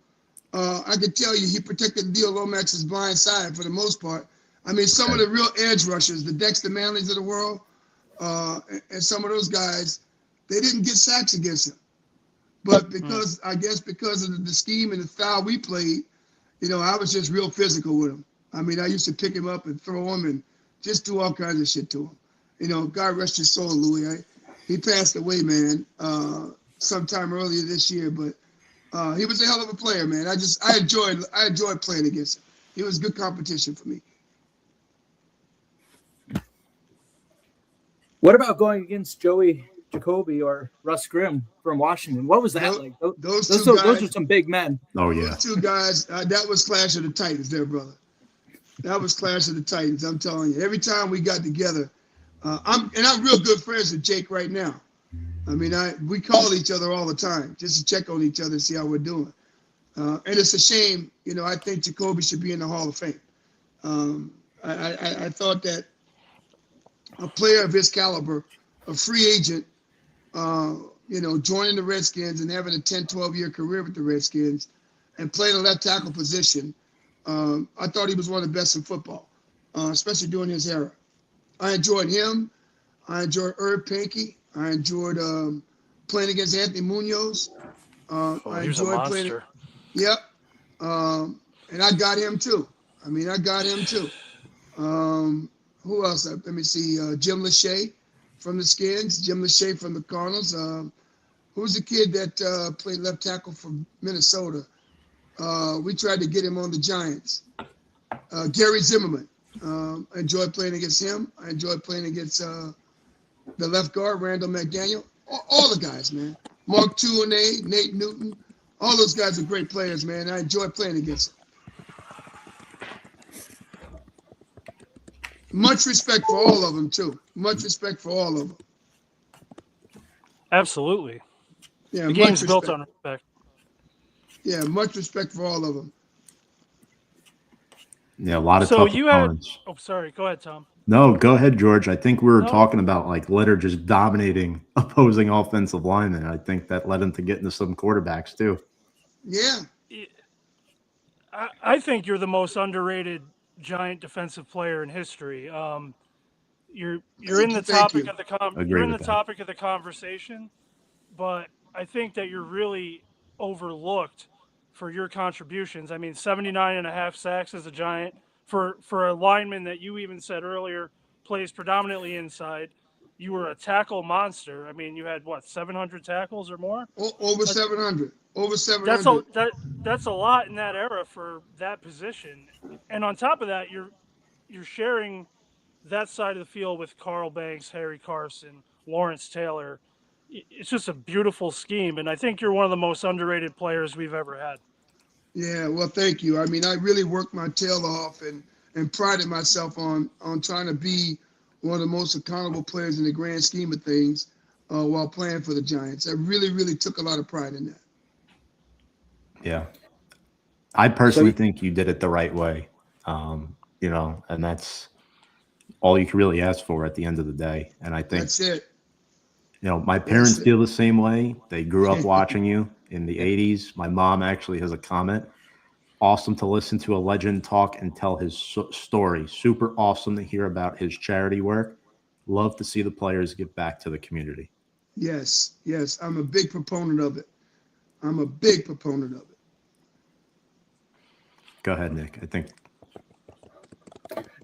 I could tell you he protected Neil Lomax's blind side for the most part. I mean, some of the real edge rushers, the Dexter Manleys of the world, and some of those guys, they didn't get sacks against him. But because of the scheme and the style we played, I was just real physical with him. I mean, I used to pick him up and throw him and just do all kinds of shit to him. God rest his soul, Louis. He passed away, man, sometime earlier this year. But he was a hell of a player, man. I enjoyed playing against him. He was good competition for me.
What about going against Joey Jacoby or Russ Grimm from Washington? What was that like? Those are some big men.
Oh, yeah.
Those two guys, that was Clash of the Titans there, brother. That was Clash of the Titans, I'm telling you. Every time we got together, I'm real good friends with Jake right now. I mean, we call each other all the time just to check on each other and see how we're doing. And it's a shame, I think Jacoby should be in the Hall of Fame. I thought that a player of his caliber, a free agent, joining the Redskins and having a 10, 12-year career with the Redskins and playing a left tackle position, I thought he was one of the best in football, especially during his era. I enjoyed him. I enjoyed Herb Pankey. I enjoyed playing against Anthony Munoz. I enjoyed playing. Yep. And I got him too. Who else? Let me see. Jim Lachey from the Skins, Jim Lachey from the Cardinals. Who's the kid that played left tackle for Minnesota? We tried to get him on the Giants. Gary Zimmerman. I enjoyed playing against him. I enjoyed playing against the left guard, Randall McDaniel. All the guys, man. Mark Tuanay, Nate Newton. All those guys are great players, man. I enjoy playing against them. Much respect for all of them, too. Much respect for all of them.
Absolutely.
Yeah,
the game's built on respect.
Yeah, much respect for all of them.
Yeah, a lot of
So
tough
you had.
opponents.
Oh, sorry. Go ahead, Tom.
No, go ahead, George. I think we were
No.
talking about like Leonard just dominating opposing offensive linemen. I think that led him to get into some quarterbacks too.
Yeah.
I think you're the most underrated Giant defensive player in history. You're in the topic of the you're in the topic of the conversation, but I think that you're really overlooked for your contributions. I mean, 79.5 sacks as a Giant for a lineman that you even said earlier plays predominantly inside. You were a tackle monster. I mean, you had what, 700 tackles or more?
Over 700. Over 700.
That's a lot in that era for that position. And on top of that, you're sharing that side of the field with Carl Banks, Harry Carson, Lawrence Taylor. It's just a beautiful scheme, and I think you're one of the most underrated players we've ever had.
Yeah, well, thank you. I mean, I really worked my tail off and prided myself on trying to be one of the most accountable players in the grand scheme of things while playing for the Giants. I really, really took a lot of pride in that.
Yeah. I personally think you did it the right way, you know, and that's all you can really ask for at the end of the day. And I think
that's it.
You know, my parents feel the same way. They grew up watching you in the 80s. My mom actually has a comment. Awesome to listen to a legend talk and tell his story. Super awesome to hear about his charity work. Love to see the players give back to the community.
Yes, yes. I'm a big proponent of it. I'm a big proponent of it.
Go ahead, Nick. I think.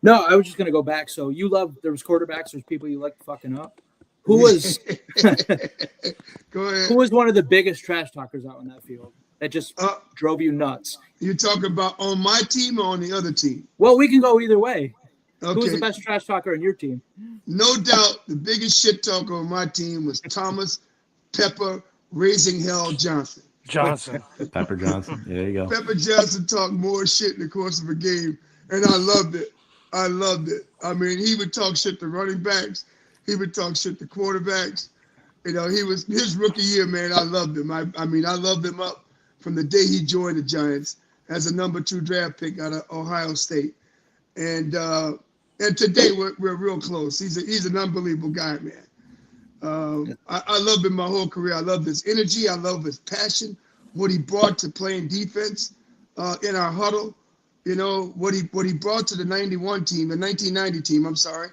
No, I was just going to go back. So you love, there was quarterbacks, there's people you liked fucking up. Who was
Go ahead.
Who was one of the biggest trash talkers out on that field that just drove you nuts?
You talking about on my team or on the other team?
Well, we can go either way.
Okay.
Who was the best trash talker on your team?
No doubt the biggest shit talker on my team was Thomas Pepper Raising Hell Johnson.
Pepper Johnson. There you go.
Pepper Johnson talked more shit in the course of a game, and I loved it. I loved it. I mean, he would talk shit to running backs. He would talk shit to quarterbacks. You know, he was his rookie year, man. I loved him. I mean, I loved him up from the day he joined the Giants as a number 2 draft pick out of Ohio State. And today we're real close. He's an unbelievable guy, man. I loved him my whole career. I loved his energy. I love his passion, what he brought to playing defense in our huddle. You know, what he brought to the 1990 team, I'm sorry.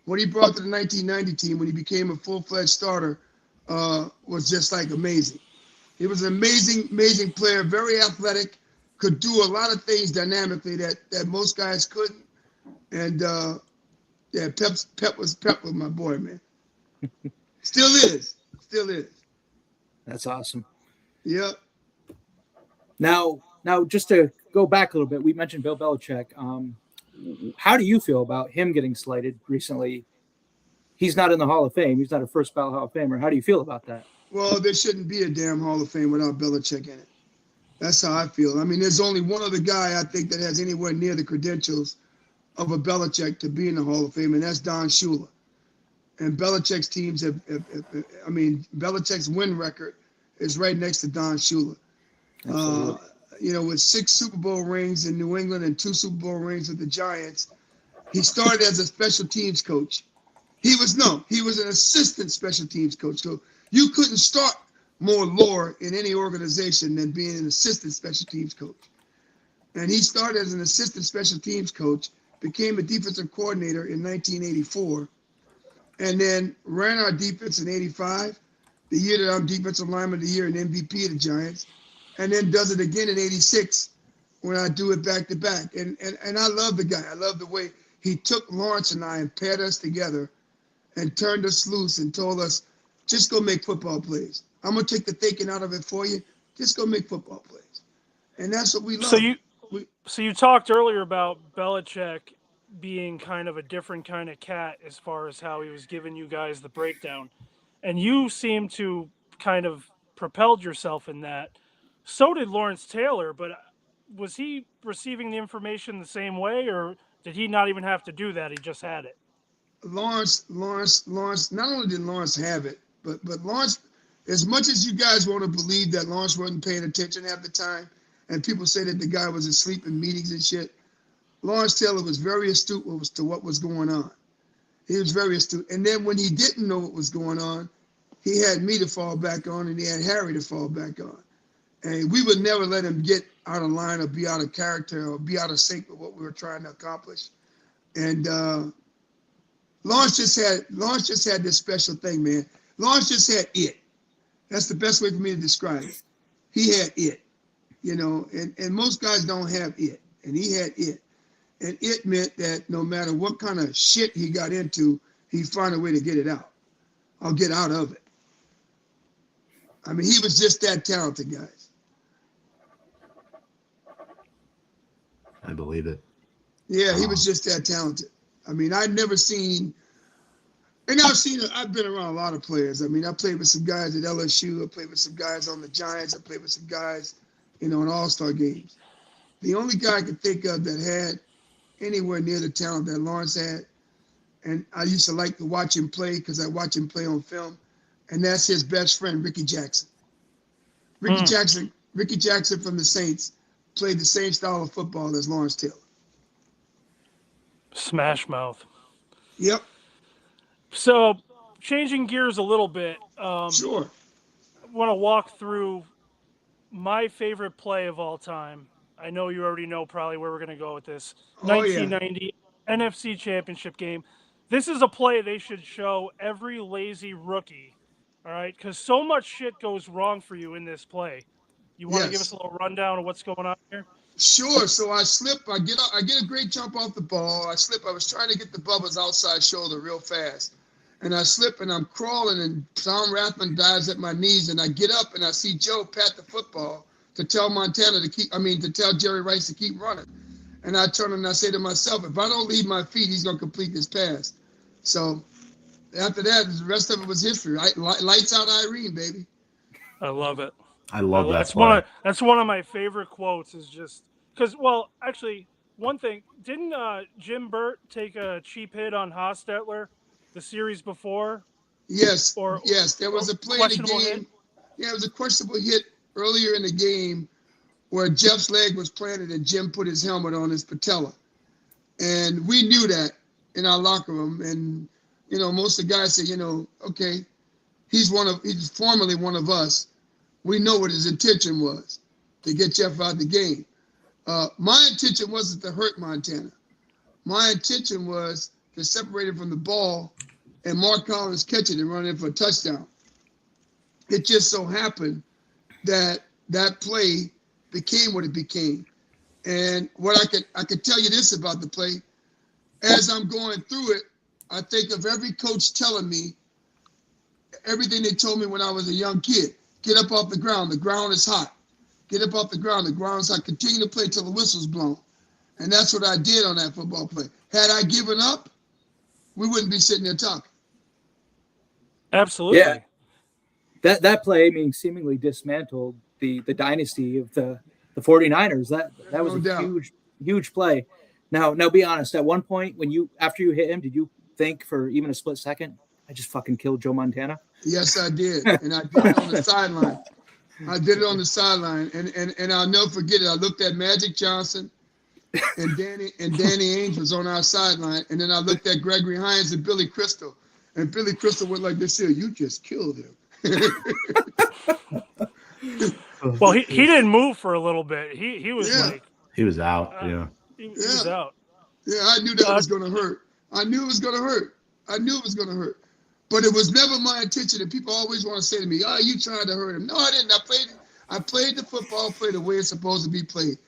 What he brought to the 1990 team when he became a full-fledged starter was just like amazing. He was an amazing player, very athletic, could do a lot of things dynamically that most guys couldn't. And yeah, Pep was my boy, man. Still is.
That's awesome.
Yep.
Now, just to go back a little bit, we mentioned Bill Belichick. How do you feel about him getting slighted recently? He's not in the Hall of Fame. He's not a first ballot Hall of Famer. How do you feel about that?
Well, there shouldn't be a damn Hall of Fame without Belichick in it. That's how I feel. I mean, there's only one other guy I think that has anywhere near the credentials of a Belichick to be in the Hall of Fame, and that's Don Shula. And Belichick's teams Belichick's win record is right next to Don Shula. You know, with 6 Super Bowl rings in New England and 2 Super Bowl rings with the Giants, he started as a special teams coach. He was an assistant special teams coach. So you couldn't start more lore in any organization than being an assistant special teams coach. And he started as an assistant special teams coach, became a defensive coordinator in 1984, and then ran our defense in 85, the year that I'm defensive lineman of the year and MVP of the Giants, and then does it again in 86 when I do it back to back. And I love the guy. I love the way he took Lawrence and I and paired us together and turned us loose and told us, just go make football plays. I'm going to take the thinking out of it for you. Just go make football plays. And that's what we love.
So you talked earlier about Belichick being kind of a different kind of cat as far as how he was giving you guys the breakdown. And you seem to kind of propelled yourself in that. So did Lawrence Taylor, but was he receiving the information the same way, or did he not even have to do that? He just had it.
Lawrence, not only did Lawrence have it, but Lawrence, as much as you guys want to believe that Lawrence wasn't paying attention half the time, and people say that the guy was asleep in meetings and shit, Lawrence Taylor was very astute as to what was going on. He was very astute. And then when he didn't know what was going on, he had me to fall back on, and he had Harry to fall back on. And we would never let him get out of line or be out of character or be out of sync with what we were trying to accomplish. And Lawrence just had this special thing, man. Lawrence just had it. That's the best way for me to describe it. He had it, you know, and most guys don't have it, and he had it. And it meant that no matter what kind of shit he got into, he'd find a way to get it out. I'll get out of it. I mean, he was just that talented, guys.
I believe it.
Yeah, he was just that talented. I mean, I've been around a lot of players. I mean, I played with some guys at LSU. I played with some guys on the Giants. I played with some guys, you know, in all-star games. The only guy I could think of that had anywhere near the talent that Lawrence had, and I used to like to watch him play because I watch him play on film, and that's his best friend, Ricky Jackson. Ricky Jackson from the Saints played the same style of football as Lawrence Taylor.
Smash mouth.
Yep.
So, changing gears a little bit.
Sure.
I want to walk through my favorite play of all time. I know you already know probably where we're going to go with this. 1990 NFC Championship game. This is a play they should show every lazy rookie, all right? Because so much shit goes wrong for you in this play. You want to give us a little rundown of what's going on here?
Sure. So I slip. I get a great jump off the ball. I slip. I was trying to get the Bubba's outside shoulder real fast, and I slip and I'm crawling, and Tom Rathman dives at my knees, and I get up and I see Joe pat the football to tell to tell Jerry Rice to keep running. And I turn and I say to myself, if I don't leave my feet, he's going to complete this pass. So after that, the rest of it was history. Lights out Irene, baby.
I love it.
I love that.
That's one of my favorite quotes is just because, well, actually, one thing, didn't Jim Burt take a cheap hit on Hostetler the series before?
Yes. Yes, there was a play in the game.
Hit?
Yeah, it was a questionable hit earlier in the game where Jeff's leg was planted and Jim put his helmet on his patella. And we knew that in our locker room. And, you know, most of the guys say, you know, okay, he's formerly one of us. We know what his intention was, to get Jeff out of the game. My intention wasn't to hurt Montana. My intention was to separate him from the ball and Mark Collins catch it and run in for a touchdown. It just so happened that play became what it became. And what I could tell you this about the play, as I'm going through it, I think of every coach telling me everything they told me when I was a young kid. Get up off the ground is hot. Get up off the ground is hot. Continue to play till the whistle's blown. And that's what I did on that football play. Had I given up, we wouldn't be sitting there talking.
Absolutely.
Yeah. That play, I mean, seemingly dismantled the dynasty of the 49ers. That was a huge play. Now be honest, at one point after you hit him, did you think for even a split second, I just fucking killed Joe Montana?
Yes, I did. And I did it on the sideline. And I'll never forget it. I looked at Magic Johnson and Danny Ainge was on our sideline. And then I looked at Gregory Hines and Billy Crystal. And Billy Crystal went like this here, you just killed him.
Well, he didn't move for a little bit. He was
he was out.
He was out.
Yeah, I knew that was going to hurt. I knew it was going to hurt. But it was never my intention. And people always want to say to me, "Oh, you trying to hurt him?" No, I didn't. I played the football play the way it's supposed to be played.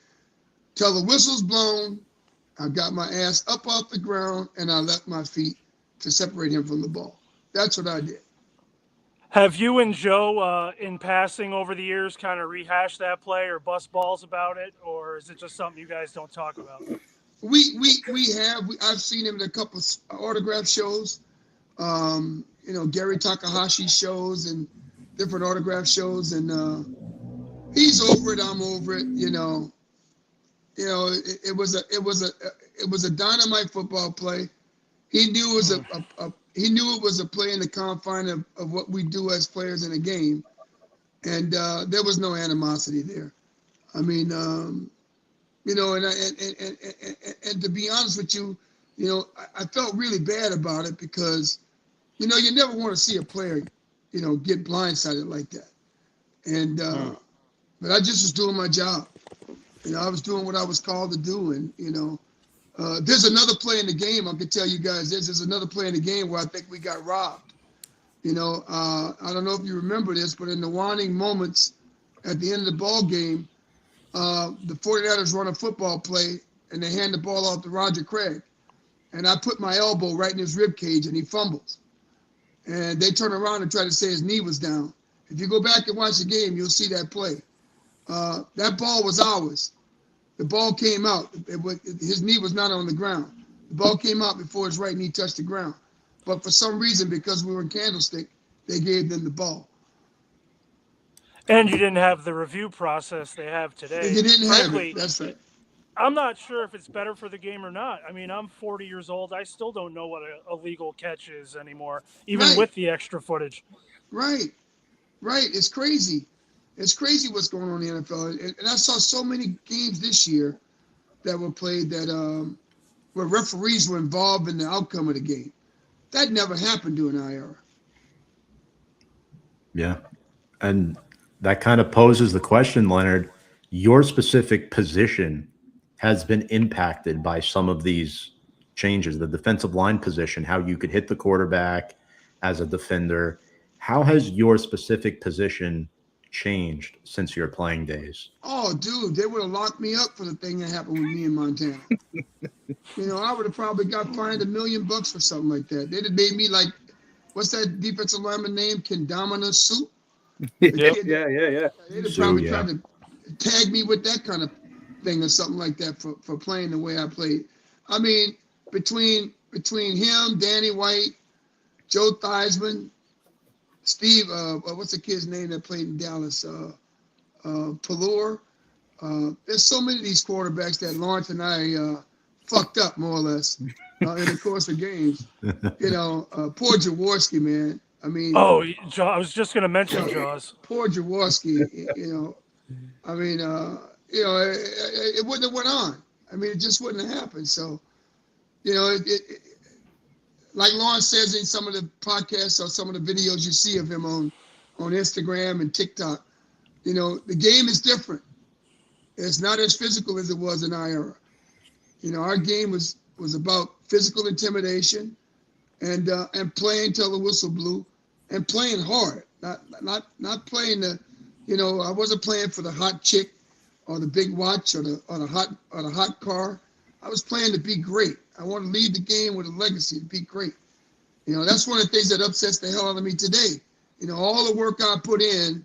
Till the whistle's blown, I got my ass up off the ground and I left my feet to separate him from the ball. That's what I did.
Have you and Joe, in passing over the years, kind of rehashed that play or bust balls about it, or is it just something you guys don't talk about?
I've seen him in a couple of autograph shows, Gary Takahashi's shows and different autograph shows, and he's over it. I'm over it. It was a dynamite football play. He knew it was a play in the confine of what we do as players in a game, and there was no animosity there. I mean, and to be honest with you, I felt really bad about it because, you never want to see a player, get blindsided like that. And but I just was doing my job. I was doing what I was called to do, and there's another play in the game. I can tell you guys there's another play in the game where I think we got robbed. I don't know if you remember this, but in the waning moments at the end of the ball game, the 49ers run a football play and they hand the ball off to Roger Craig. And I put my elbow right in his rib cage and he fumbles. And they turn around and try to say his knee was down. If you go back and watch the game, you'll see that play. That ball was ours. The ball came out. His knee was not on the ground. The ball came out before his right knee touched the ground. But for some reason, because we were in Candlestick, they gave them the ball.
And you didn't have the review process they have today.
You didn't
Frankly,
have it. That's right.
I'm not sure if it's better for the game or not. I mean, I'm 40 years old. I still don't know what a legal catch is anymore, even with the extra footage.
Right. It's crazy. It's crazy what's going on in the NFL. And I saw so many games this year that were played that where referees were involved in the outcome of the game. That never happened during our era.
Yeah. And that kind of poses the question, Leonard, your specific position has been impacted by some of these changes, the defensive line position, how you could hit the quarterback as a defender. How has your specific position changed since your playing days?
Oh, dude, they would have locked me up for the thing that happened with me in Montana. I would have probably got fined $1 million for something like that. They'd have made me like, what's that defensive lineman name? Kendamina Soup?
Yeah.
They'd have probably tried to tag me with that kind of thing or something like that for playing the way I played. I mean, between him, Danny White, Joe Theismann, Steve, what's the kid's name that played in Dallas? Pallure. There's so many of these quarterbacks that Lawrence and I fucked up more or less in the course of games. Poor Jaworski, man. I mean,
I was just going to mention Jaws.
Poor Jaworski. I mean, it wouldn't have went on. I mean, it just wouldn't have happened. So, like Lawrence says in some of the podcasts or some of the videos you see of him on Instagram and TikTok, the game is different. It's not as physical as it was in our era. Our game was about physical intimidation and playing till the whistle blew and playing hard, not playing I wasn't playing for the hot chick or the big watch or the hot car. I was playing to be great. I want to leave the game with a legacy to be great. That's one of the things that upsets the hell out of me today. All the work I put in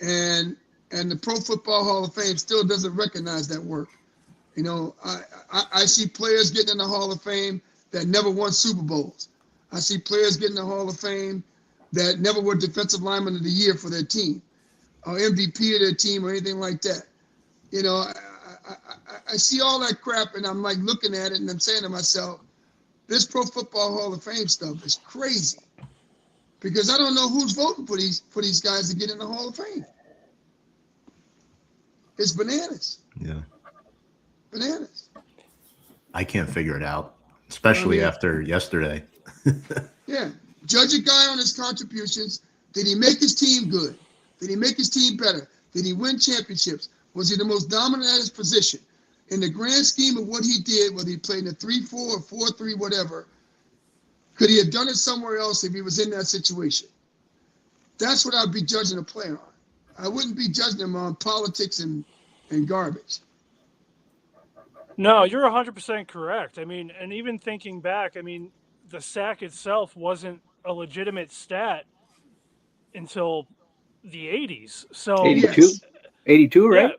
and the Pro Football Hall of Fame still doesn't recognize that work. I see players getting in the Hall of Fame that never won Super Bowls. I see players getting in the Hall of Fame that never were Defensive Lineman of the Year for their team or MVP of their team or anything like that. I see all that crap and I'm like looking at it and I'm saying to myself, this Pro Football Hall of Fame stuff is crazy because I don't know who's voting for these guys to get in the Hall of Fame. It's bananas.
Yeah.
Bananas.
I can't figure it out, especially after yesterday.
Yeah. Judge a guy on his contributions. Did he make his team good? Did he make his team better? Did he win championships? Was he the most dominant at his position? In the grand scheme of what he did, whether he played in a 3-4 or 4-3, whatever, could he have done it somewhere else if he was in that situation? That's what I'd be judging a player on. I wouldn't be judging him on politics and garbage.
No, you're 100% correct. I mean, and even thinking back, I mean, the sack itself wasn't a legitimate stat until the 80s. So
82,
Yes.
82,
yeah,
right?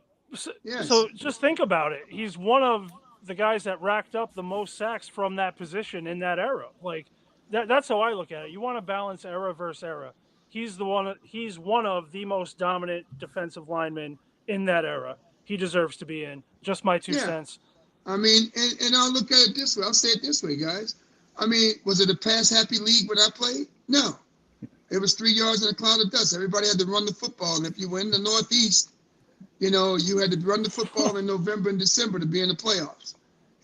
Yes.
so just think about it. He's one of the guys that racked up the most sacks from that position in that era. Like that's how I look at it. You want to balance era versus era. He's one of the most dominant defensive linemen in that era. He deserves to be in. Just my two
Yeah.
cents.
I mean, and I'll look at it this way. I'll say it this way, guys. I mean, was it a pass happy league when I played? No. It was 3 yards in a cloud of dust. Everybody had to run the football. And if you were in the Northeast, you had to run the football in November and December to be in the playoffs.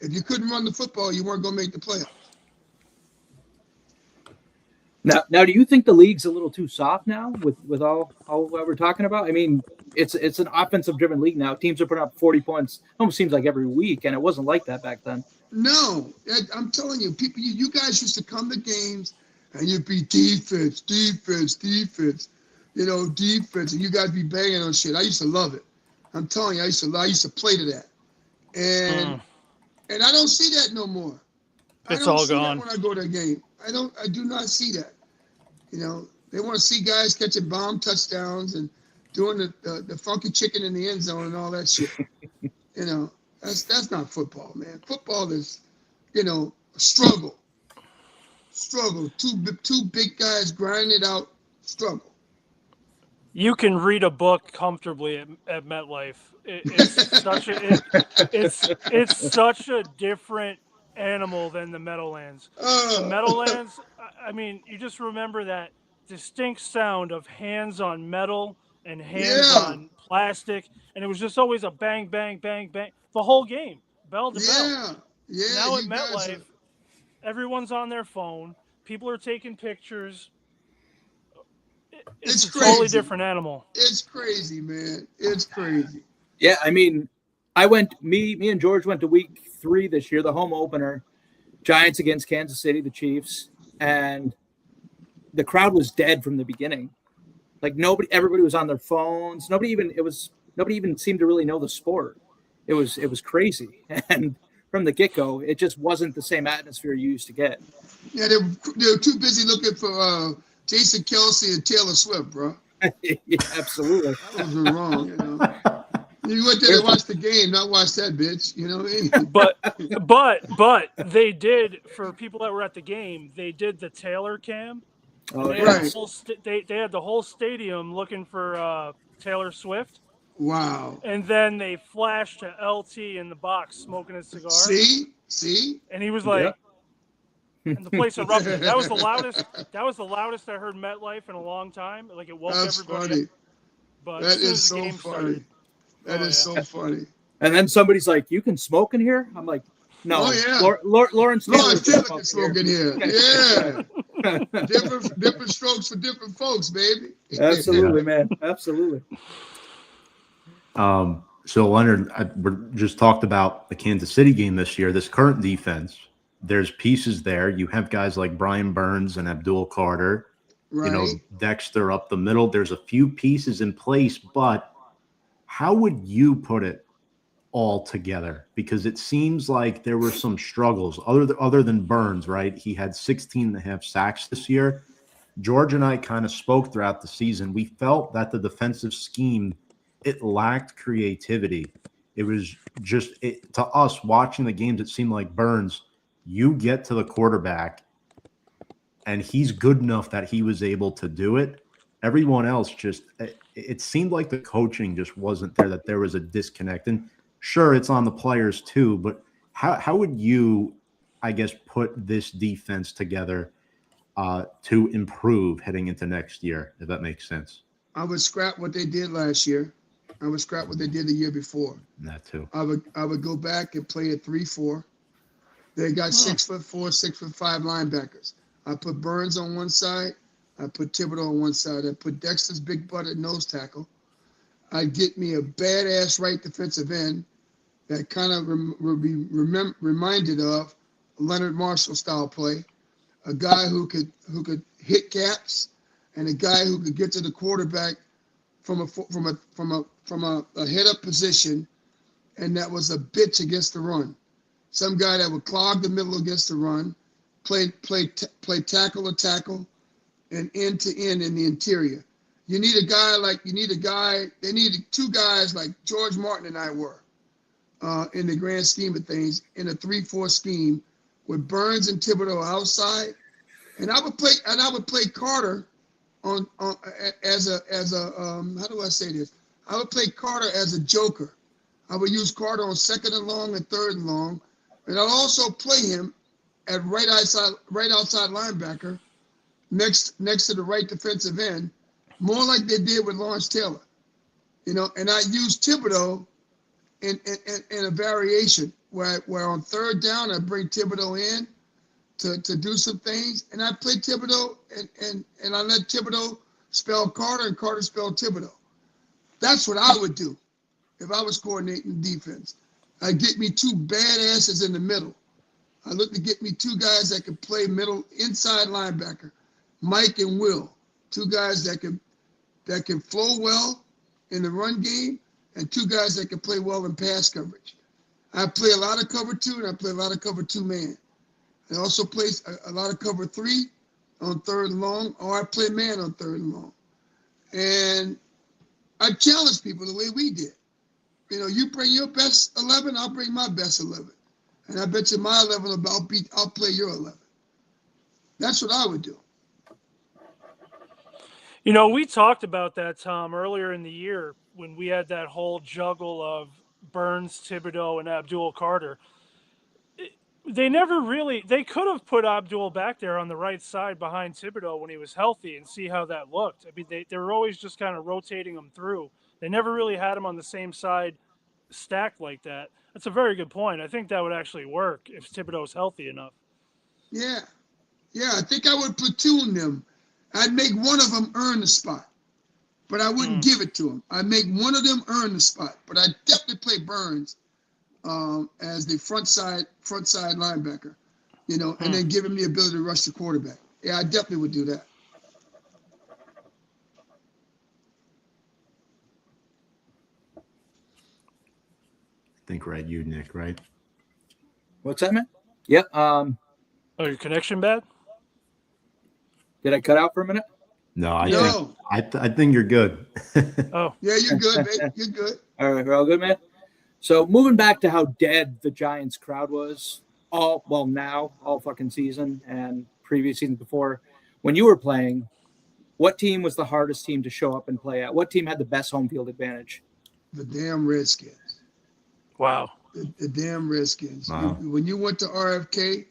If you couldn't run the football, you weren't going to make the playoffs.
Now, do you think the league's a little too soft now with all what we're talking about? I mean, it's an offensive driven league now. Teams are putting up 40 points. Almost seems like every week, and it wasn't like that back then.
No, I'm telling you, people, you guys used to come to games and you'd be defense, defense, defense, defense, and you guys be banging on shit. I used to love it. I'm telling you, I used to play to that, and I don't see that no more.
It's all gone.
When I go to a game, I do not see that. They want to see guys catching bomb touchdowns and doing the funky chicken in the end zone and all that shit. That's not football, man. Football is, a struggle. Two big guys grinding it out. Struggle.
You can read a book comfortably at MetLife. It's such a different animal than the Meadowlands. The Meadowlands, I mean, you just remember that distinct sound of hands on metal and hands on plastic, and it was just always a bang, bang, bang, bang the whole game, bell to bell.
Yeah.
Now at MetLife, everyone's on their phone. People are taking pictures. It's a totally different animal.
It's crazy, man. It's crazy.
Yeah, I mean, me and George went to week 3 this year, the home opener, Giants against Kansas City, the Chiefs, and the crowd was dead from the beginning. Like everybody was on their phones. Nobody even seemed to really know the sport. It was crazy. And from the get-go, it just wasn't the same atmosphere you used to get.
Yeah, they were too busy looking for Jason Kelsey and Taylor Swift, bro.
Yeah, absolutely.
That was wrong, You went there to watch the game, not watch that bitch. You know what I mean?
But they did, for people that were at the game, they did the Taylor cam.
Oh,
they,
yeah.
had they had the whole stadium looking for Taylor Swift.
Wow.
And then they flashed to LT in the box smoking a cigar.
See?
And he was like, and the place erupted. That was the loudest I heard MetLife in a long time. Like it woke everybody
funny.
up. But
That is so funny.
Started,
that is so funny.
And then somebody's like, "You can smoke in here?" I'm like, "No, Lawrence Taylor
can smoke in here." Yeah, different strokes for different folks, baby.
Absolutely, man. Absolutely.
So Leonard, we just talked about the Kansas City game this year. This current defense, there's pieces there. You have guys like Brian Burns and Abdul Carter.
Right.
Dexter up the middle. There's a few pieces in place, but how would you put it all together? Because it seems like there were some struggles other than Burns, right? He had 16.5 sacks this year. George and I kind of spoke throughout the season. We felt that the defensive scheme, it lacked creativity. It was just to us watching the games, it seemed like Burns, you get to the quarterback and he's good enough that he was able to do it. Everyone else it seemed like the coaching just wasn't there, that there was a disconnect. And sure, it's on the players too, but how would you, I guess, put this defense together to improve heading into next year, if that makes sense?
I would scrap what they did last year. I would scrap what they did the year before.
That too.
I would go back and play at 3-4. They got 6'4", 6'5" linebackers. I put Burns on one side. I put Thibodeau on one side. I put Dexter's big butt at nose tackle. I'd get me a badass right defensive end that kind of would be reminded of Leonard Marshall style play. A guy who could hit gaps, and a guy who could get to the quarterback from a head up position, and that was a bitch against the run. Some guy that would clog the middle against the run, play tackle to tackle, and end to end in the interior. They needed two guys like George Martin and I were in the grand scheme of things in a 3-4 scheme with Burns and Thibodeau outside, and I would play Carter on as a how do I say this? I would play Carter as a joker. I would use Carter on 2nd and long and 3rd and long, and I'd also play him at right outside linebacker next to the right defensive end, more like they did with Lawrence Taylor, and I used Thibodeau in a variation where on 3rd down I bring Thibodeau in to do some things, and I play Thibodeau and I let Thibodeau spell Carter and Carter spell Thibodeau. That's what I would do if I was coordinating defense. I'd get me 2 badasses in the middle. I look to get me 2 guys that could play middle inside linebacker, Mike and Will, 2 guys that can flow well in the run game, and 2 guys that can play well in pass coverage. I play a lot of cover 2 and I play a lot of cover 2 man. I also play a lot of cover 3 on 3rd and long, or I play man on 3rd and long. And I challenge people the way we did. You bring your best 11, I'll bring my best 11. And I bet you my 11 I'll play your 11. That's what I would do.
We talked about that, Tom, earlier in the year when we had that whole juggle of Burns, Thibodeau, and Abdul Carter. They could have put Abdul back there on the right side behind Thibodeau when he was healthy and see how that looked. I mean, they were always just kind of rotating him through. They never really had him on the same side stacked like that. That's a very good point. I think that would actually work if Thibodeau's healthy enough.
Yeah. I think I would platoon them. I'd make one of them earn the spot, but I wouldn't give it to him. I'd make one of them earn the spot, but I'd definitely play Burns as the front side linebacker, and then give him the ability to rush the quarterback. Yeah, I definitely would do that.
I think we're at you, Nick, right?
What's that, man? Yep.
Your connection bad?
Did I cut out for a minute?
No, I think you're good.
Oh.
Yeah, you're good, man. You're good.
All right, we're all good, man. So moving back to how dead the Giants crowd was all fucking season and previous season before, when you were playing, what team was the hardest team to show up and play at? What team had the best home field advantage?
The damn Redskins.
Wow.
The damn Redskins.
Wow.
When you went to RFK,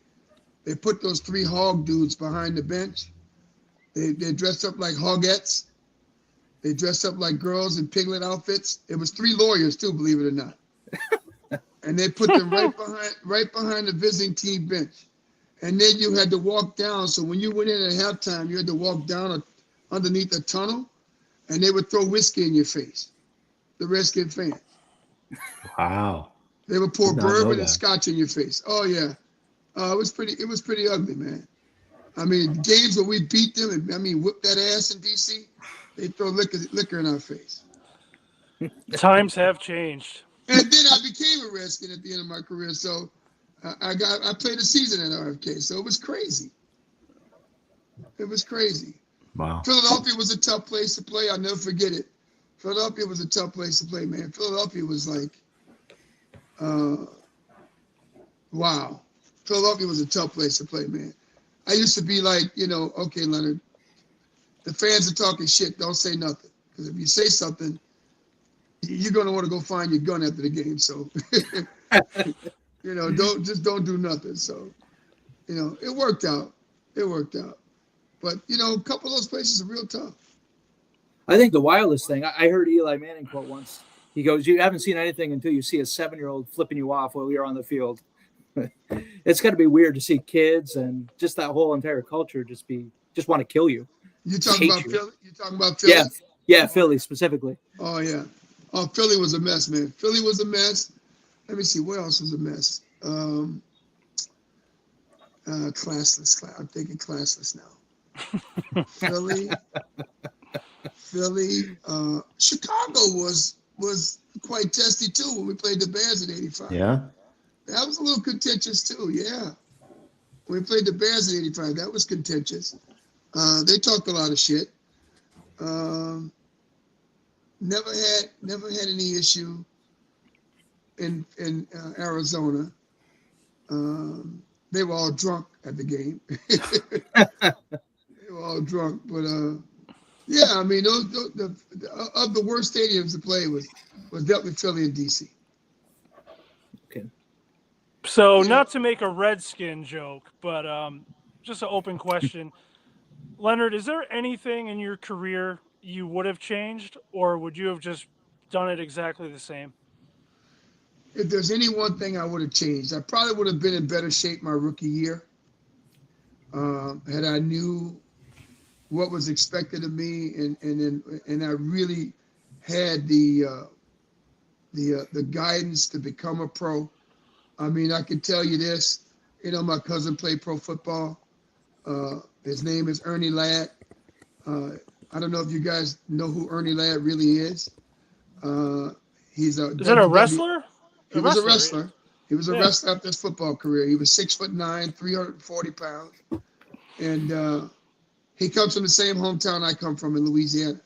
they put those 3 hog dudes behind the bench. They dressed up like hogettes. They dressed up like girls in piglet outfits. It was 3 lawyers too, believe it or not. And they put them right behind the visiting team bench. And then you had to walk down. So when you went in at halftime, you had to walk down underneath a tunnel, and they would throw whiskey in your face. The Redskin fans.
Wow.
They would pour bourbon and scotch in your face. Oh yeah. It was pretty ugly, man. I mean, games where we beat them and whip that ass in DC, they throw liquor in our face.
Times have changed.
And then I became a Redskin at the end of my career. So I played a season at RFK. So it was crazy. It was crazy.
Wow.
Philadelphia was a tough place to play. I'll never forget it. Philadelphia was a tough place to play, man. Philadelphia was like, wow. Philadelphia was a tough place to play, man. I used to be like, okay, Leonard, the fans are talking shit. Don't say nothing. Because if you say something, you're going to want to go find your gun after the game. So, don't do nothing. So, it worked out. It worked out. But, a couple of those places are real tough.
I think the wildest thing, I heard Eli Manning quote once. He goes, "You haven't seen anything until you see a 7-year-old flipping you off while you're on the field." It's got to be weird to see kids and just that whole entire culture just want to kill you.
You talking about Philly? You talking about Philly?
Yeah, Philly specifically.
Oh yeah. Oh, Philly was a mess, man. Philly was a mess. Let me see, what else was a mess? Classless. I'm thinking classless now. Philly. Chicago was quite testy too when we played the Bears in '85.
Yeah.
That was a little contentious too. Yeah. When we played the Bears in '85, that was contentious. They talked a lot of shit. Never had any issue in Arizona. They were all drunk at the game. They were all drunk, but yeah, I mean, of the worst stadiums to play was definitely Philly and DC.
Okay.
So,
Yeah.
not to make a Redskin joke, but just an open question. Leonard, is there anything in your career you would have changed, or would you have just done it exactly the same?
If there's any one thing I would have changed, I probably would have been in better shape my rookie year. Had I knew what was expected of me, and I really had the guidance to become a pro. I mean, I can tell you this. My cousin played pro football. His name is Ernie Ladd. I don't know if you guys know who Ernie Ladd really is. He's a
Is that a wrestler?
He was a
right?
wrestler. He was a
Yeah.
wrestler after his football career. He was 6'9", 340 pounds. And he comes from the same hometown I come from in Louisiana.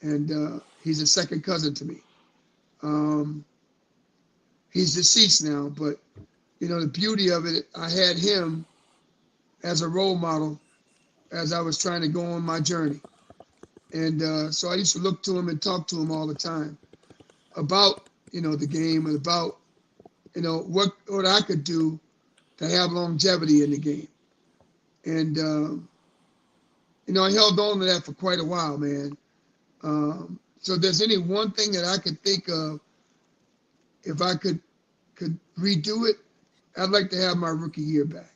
And he's a second cousin to me. He's deceased now, but the beauty of it, I had him as a role model as I was trying to go on my journey. And so I used to look to him and talk to him all the time about, the game and about, what I could do to have longevity in the game. And, I held on to that for quite a while, man. So if there's any one thing that I could think of, if I could redo it, I'd like to have my rookie year back,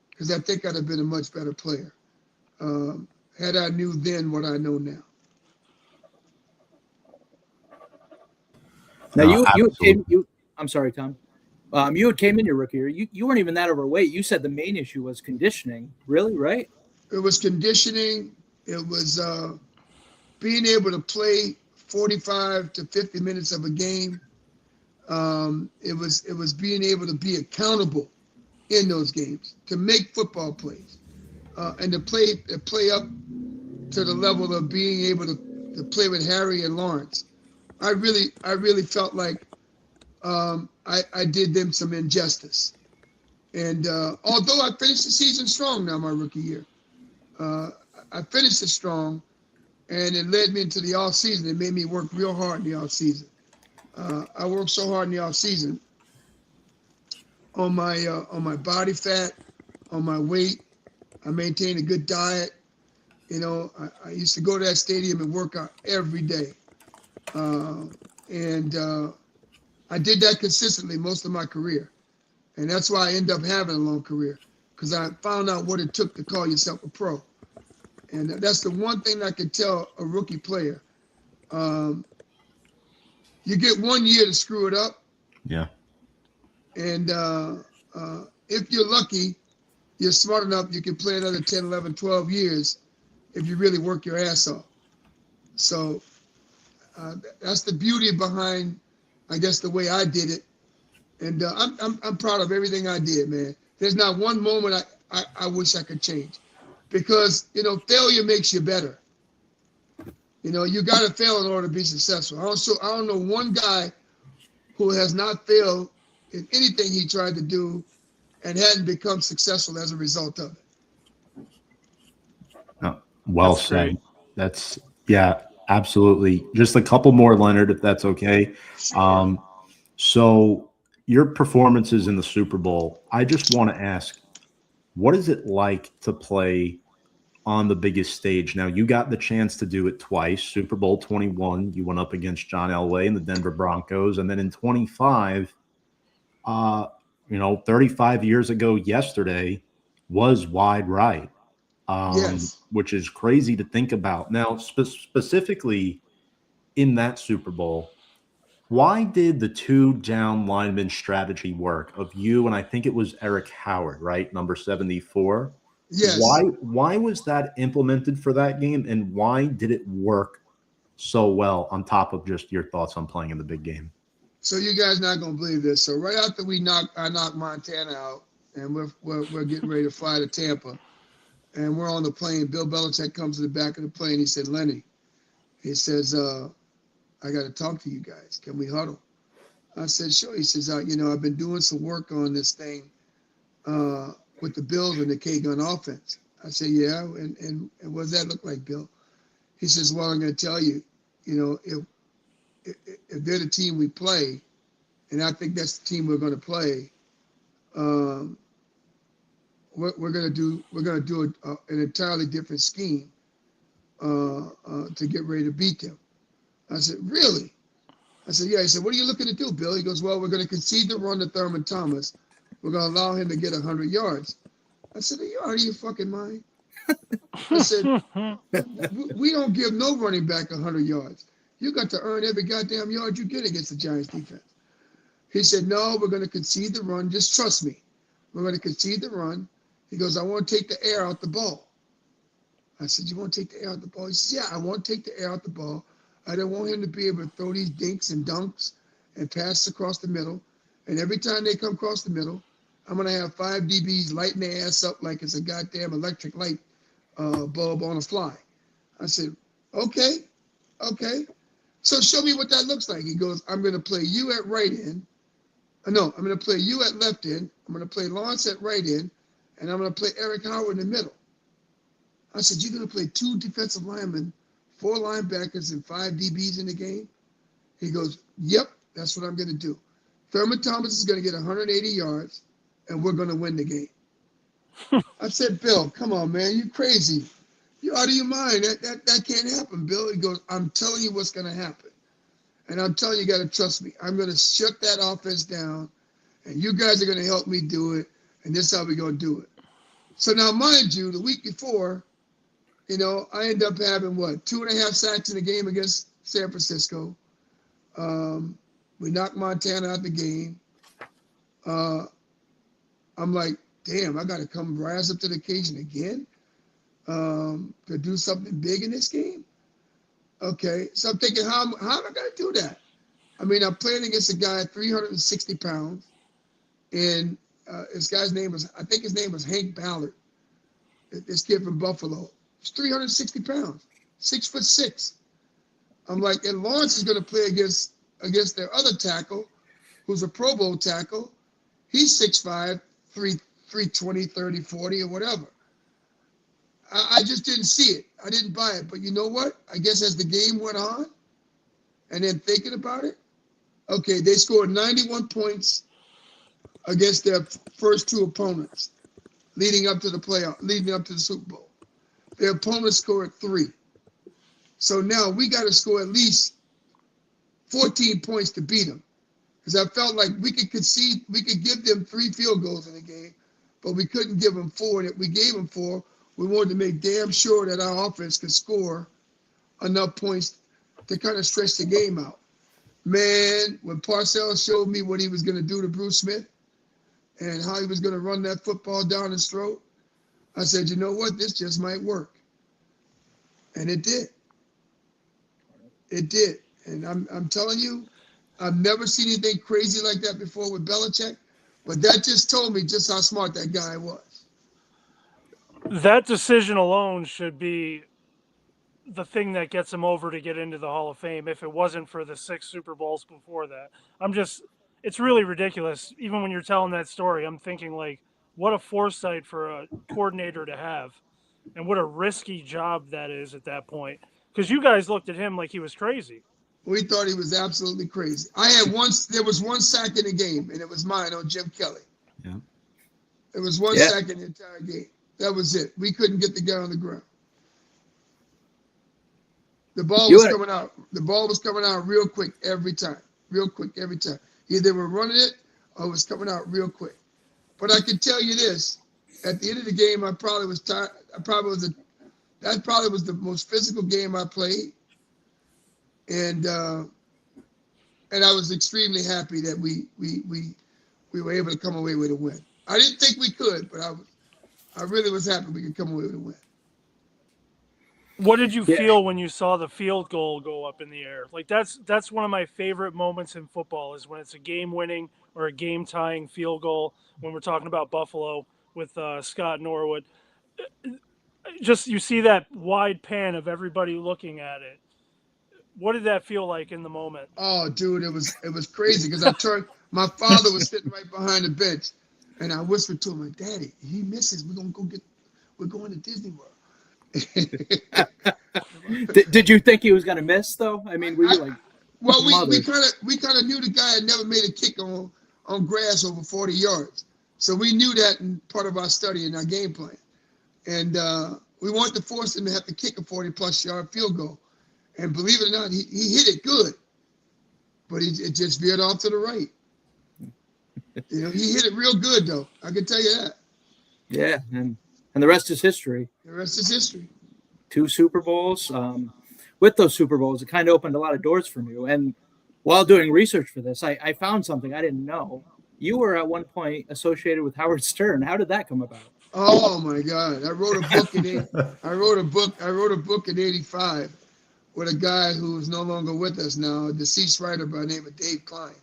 because I think I'd have been a much better player had I knew then what I know now.
Now
No,
I'm sorry, Tom. You had came in your rookie year. You weren't even that overweight. You said the main issue was conditioning. Really, right?
It was conditioning. It was being able to play 45 to 50 minutes of a game. It was being able to be accountable in those games, to make football plays, and to play up to the level of being able to play with Harry and Lawrence. I really felt like I did them some injustice. And although I finished the season strong now, my rookie year, I finished it strong, and it led me into the off season. It made me work real hard in the off season. I worked so hard in the off season on my body fat, on my weight. I maintained a good diet. I used to go to that stadium and work out every day. And I did that consistently most of my career. And that's why I ended up having a long career, because I found out what it took to call yourself a pro. And that's the one thing I can tell a rookie player. You get 1 year to screw it up.
Yeah.
And if you're lucky, you're smart enough, you can play another 10, 11, 12 years if you really work your ass off. So that's the beauty behind, I guess, the way I did it. And I'm proud of everything I did, man. There's not one moment I wish I could change, because, failure makes you better. You got to fail in order to be successful. I don't know one guy who has not failed in anything he tried to do and hadn't become successful as a result of it.
No, well
That's
said.
great.
That's, yeah, absolutely. Just a couple more, Leonard, if that's okay. So your performances in the Super Bowl, I just want to ask, what is it like to play on the biggest stage? Now, you got the chance to do it twice. Super Bowl 21, you went up against John Elway and the Denver Broncos. And then in 25, 35 years ago yesterday was Wide Right,
Yes.
which is crazy to think about. Now, specifically in that Super Bowl, why did the two down lineman strategy work of you and I think it was Eric Howard, right? Number 74.
Yes.
Why was that implemented for that game, and why did it work so well, on top of just your thoughts on playing in the big game?
So you guys not gonna believe this. So right after I knocked Montana out, and we're getting ready to fly to Tampa, and we're on the plane. Bill Belichick comes to the back of the plane. He said, "Lenny," he says, "I got to talk to you guys. Can we huddle?" I said, "Sure." He says, I've been doing some work on this thing with the Bills and the K-gun offense." I said, "Yeah, and what does that look like, Bill?" He says, "Well, I'm going to tell you, if they're the team we play, and I think that's the team we're going to play, we're going to do an entirely different scheme to get ready to beat them." I said, "Really?" I said, "Yeah." He said, "What are you looking to do, Bill?" He goes, "Well, we're going to concede the run to Thurman Thomas. We're going to allow him to get 100 yards. I said, "Are you out of your fucking mind?" I said, "We don't give no running back 100 yards. You got to earn every goddamn yard you get against the Giants defense." He said, "No, we're going to concede the run. Just trust me. We're going to concede the run." He goes, "I want to take the air out the ball." I said, "You want to take the air out the ball?" He says, "Yeah, I want to take the air out the ball. I don't want him to be able to throw these dinks and dunks and pass across the middle. And every time they come across the middle, I'm going to have 5 DBs lighting their ass up like it's a goddamn electric light bulb on a fly." I said, okay. So show me what that looks like." He goes, "I'm going to play you at right end. No, I'm going to play you at left end. I'm going to play Lawrence at right end. And I'm going to play Eric Howard in the middle." I said, "You're going to play 2 defensive linemen, 4 linebackers, and 5 DBs in the game?" He goes, "Yep, that's what I'm going to do. Thurman Thomas is going to get 180 yards, and we're going to win the game." I said, "Bill, come on, man. You crazy. You're out of your mind. That can't happen, Bill." He goes, "I'm telling you what's going to happen. And I'm telling you, you got to trust me. I'm going to shut that offense down, and you guys are going to help me do it, and this is how we're going to do it." So now, mind you, the week before, I end up having, 2.5 sacks in the game against San Francisco. We knocked Montana out the game. I'm like, damn, I got to come rise up to the occasion again to do something big in this game. Okay, so I'm thinking, how am I going to do that? I mean, I'm playing against a guy 360 pounds, and his name was Hank Ballard, this kid from Buffalo. He's 360 pounds, 6'6". I'm like, and Lawrence is going to play against their other tackle, who's a Pro Bowl tackle. He's 6'5", 320, 30, 40, or whatever. I just didn't see it. I didn't buy it. But you know what? I guess as the game went on, and then thinking about it, okay, they scored 91 points against their first 2 opponents leading up to the Super Bowl. Their opponents scored 3. So now we got to score at least 14 points to beat them. Because I felt like we could give them 3 field goals in the game, but we couldn't give them 4. And if we gave them 4, we wanted to make damn sure that our offense could score enough points to kind of stretch the game out. Man, when Parcells showed me what he was going to do to Bruce Smith and how he was going to run that football down his throat, I said, you know what? This just might work. And it did. It did. And I'm telling you, I've never seen anything crazy like that before with Belichick, but that just told me just how smart that guy was.
That decision alone should be the thing that gets him over to get into the Hall of Fame if it wasn't for the 6 Super Bowls before that. It's really ridiculous. Even when you're telling that story, I'm thinking, like, what a foresight for a coordinator to have, and what a risky job that is at that point. Because you guys looked at him like he was crazy.
We thought he was absolutely crazy. There was 1 sack in the game, and it was mine on Jim Kelly.
Yeah.
It was 1 sack in the entire game. That was it. We couldn't get the guy on the ground. The ball was coming out real quick every time. Either they were running it or it was coming out real quick. But I can tell you this: at the end of the game, I probably was tired. That probably was the most physical game I played, and I was extremely happy that we were able to come away with a win. I didn't think we could, but I really was happy we could come away with a win.
What did you feel when you saw the field goal go up in the air? Like, that's one of my favorite moments in football, is when it's a game-winning or a game tying field goal when we're talking about Buffalo with Scott Norwood. Just you see that wide pan of everybody looking at it. What did that feel like in the moment?
Oh, dude, it was crazy because I turned. My father was sitting right behind the bench, and I whispered to him, like, "Daddy, he misses. We're going to Disney World."
Did you think he was going to miss though? I mean, were you like,
well, we
mother?
we kind of knew the guy had never made a kick on grass over 40 yards, so we knew that in part of our study and our game plan, and we wanted to force him to have to kick a 40+ yard field goal, and believe it or not, he hit it good, but it just veered off to the right. You know, he hit it real good though. I can tell you that.
Yeah, and the rest is history.
The rest is history.
2 Super Bowls. With those Super Bowls, it kind of opened a lot of doors for you. And while doing research for this, I found something I didn't know. You were at one point associated with Howard Stern. How did that come about?
Oh my God! I wrote a book in '85 with a guy who is no longer with us now, a deceased writer by the name of Dave Klein.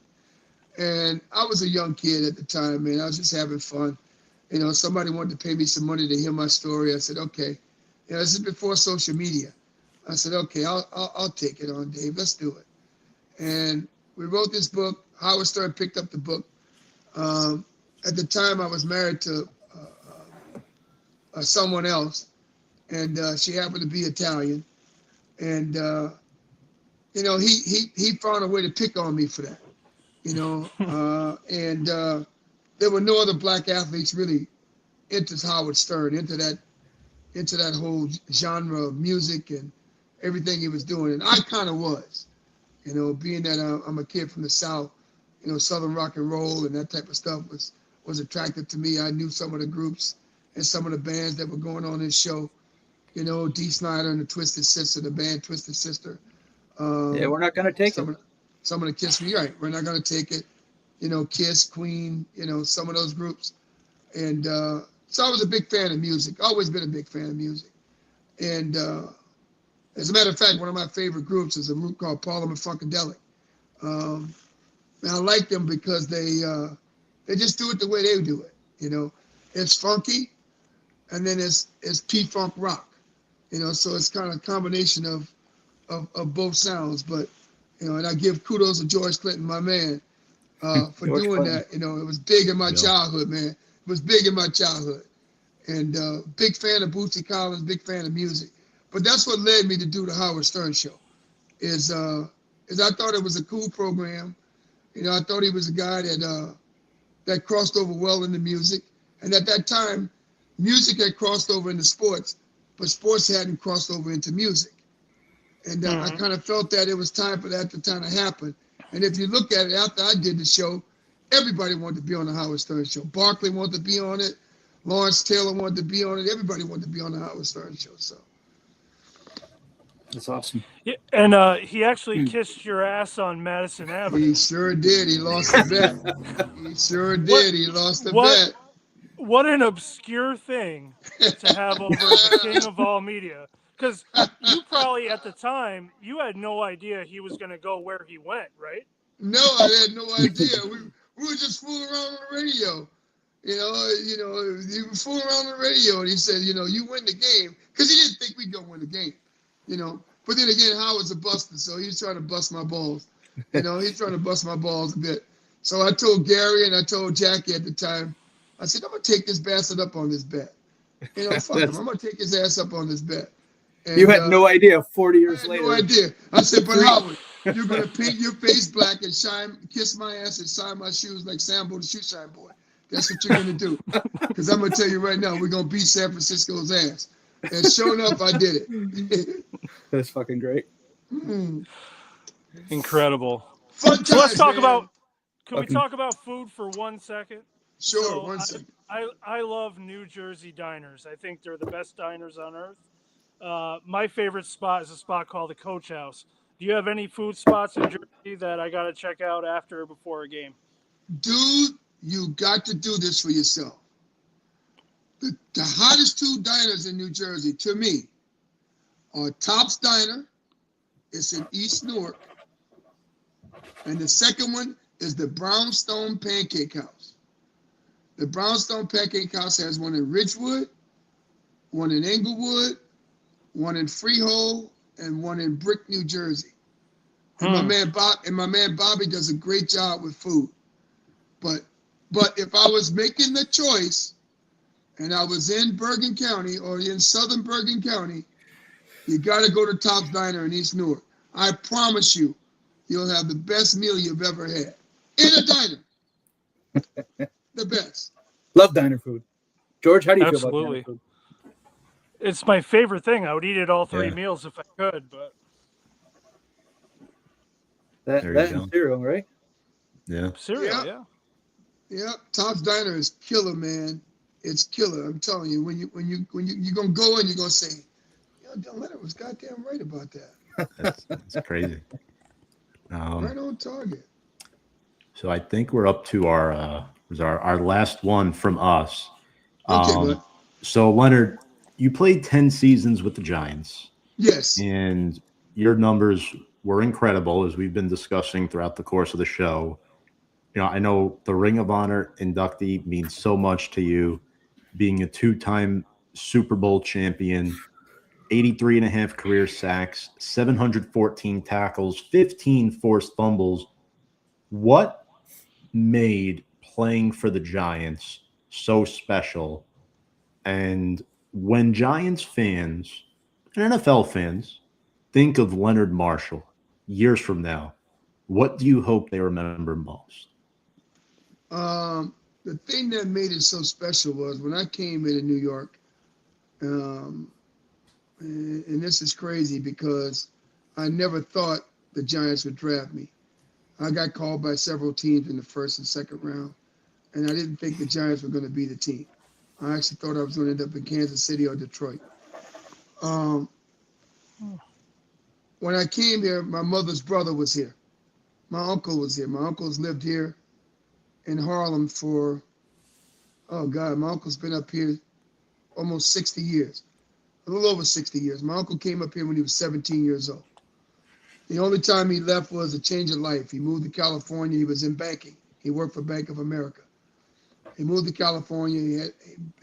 And I was a young kid at the time, man. I was just having fun. You know, somebody wanted to pay me some money to hear my story. I said, okay. You know, this is before social media. I said, okay, I'll take it on, Dave. Let's do it. And we wrote this book. Howard Stern picked up the book. At the time, I was married to someone else, and she happened to be Italian. And you know, he found a way to pick on me for that. You know, and there were no other black athletes really into Howard Stern, into that whole genre of music and everything he was doing. And I kind of was, you know, being that I'm a kid from the South, you know, Southern rock and roll and that type of stuff was attractive to me. I knew some of the groups and some of the bands that were going on this show, you know, Dee Snider and the Twisted Sister, the band Twisted Sister.
Yeah, we're not going to take it.
Some of the Kiss Me, right? We're not going to take it. You know, Kiss, Queen, you know, some of those groups. And so I was a big fan of music. Always been a big fan of music. And as a matter of fact, one of my favorite groups is a group called Parliament Funkadelic. And I like them because they just do it the way they do it. You know, it's funky, and then it's P-Funk rock. You know, so it's kind of a combination of both sounds. But you know, and I give kudos to George Clinton, my man, for doing that. You know, it was big in my childhood, man. It was big in my childhood. And big fan of Bootsy Collins, big fan of music. But that's what led me to do the Howard Stern Show, is I thought it was a cool program. You know, I thought he was a guy that crossed over well into music. And at that time, music had crossed over into sports, but sports hadn't crossed over into music. And I kind of felt that it was time for that to kind of happen. And if you look at it, after I did the show, everybody wanted to be on the Howard Stern Show. Barkley wanted to be on it. Lawrence Taylor wanted to be on it. Everybody wanted to be on the Howard Stern Show. So
that's awesome.
Yeah, and he actually kissed your ass on Madison Avenue.
He sure did. He lost the bet. He sure did. He lost the bet.
What an obscure thing to have over the king of all media. Because you probably, at the time, you had no idea he was going to go where he went, right?
No, I had no idea. We were just fooling around on the radio. You know, he was fooling around on the radio, and he said, you know, you win the game. Because he didn't think we'd go win the game, you know. But then again, Howard's a buster, so he's trying to bust my balls. You know, he's trying to bust my balls a bit. So I told Gary and I told Jackie at the time, I said, I'm going to take this bastard up on this bet. You know, fuck him. I'm going to take his ass up on this bet. And,
you had no idea 40 years later.
No idea. I said, but Howard, you're going to paint your face black and kiss my ass and shine my shoes like Sambo the Shoe Shine Boy. That's what you're going to do. Because I'm going to tell you right now, we're going to beat San Francisco's ass. And sure enough, I did it.
That's fucking great.
Incredible.
Fun times,
so let's talk
man.
about, can we talk about food for 1 second?
Sure,
so
1 second.
I love New Jersey diners. I think they're the best diners on earth. My favorite spot is a spot called the Coach House. Do you have any food spots in Jersey that I got to check out after or before a game?
Dude, you got to do this for yourself. The hottest 2 diners in New Jersey, to me, are Top's Diner. It's in East Newark. And the second one is the Brownstone Pancake House. The Brownstone Pancake House has one in Ridgewood, one in Englewood, one in Freehold, and one in Brick, New Jersey. And my man Bobby does a great job with food. But if I was making the choice and I was in Bergen County or in southern Bergen County, you got to go to Top's Diner in East Newark. I promise you, you'll have the best meal you've ever had. In a diner. The best.
Love diner food. George, how do you feel about
Absolutely.
diner food?
It's my favorite thing. I would eat it all 3
Yeah.
meals if I could, but
That
There you
and
go.
cereal, right?
Yeah.
cereal,
Yeah.
yeah.
Yeah, Top's Diner is killer, man. It's killer. I'm telling you, when you're gonna go and you're gonna say, Leonard was goddamn right about that.
That's crazy.
Right on target.
So I think we're up to our last one from us.
Okay, bud.
So Leonard, you played 10 seasons with the Giants,
Yes.
and your numbers were incredible, as we've been discussing throughout the course of the show. You know, I know the Ring of Honor inductee means so much to you, being a 2-time Super Bowl champion, 83 and a half career sacks, 714 tackles, 15 forced fumbles. What made playing for the Giants so special? And when Giants fans and NFL fans think of Leonard Marshall years from now, what do you hope they remember most?
The thing that made it so special was when I came into New York, and this is crazy because I never thought the Giants would draft me. I got called by several teams in the first and second round, and I didn't think the Giants were going to be the team. I actually thought I was going to end up in Kansas City or Detroit. When I came here, my mother's brother was here. My uncle was here. My uncle's lived here in Harlem for, my uncle's been up here almost 60 years, a little over 60 years. My uncle came up here when he was 17 years old. The only time he left was a change of life. He moved to California. He was in banking. He worked for Bank of America. He moved to California.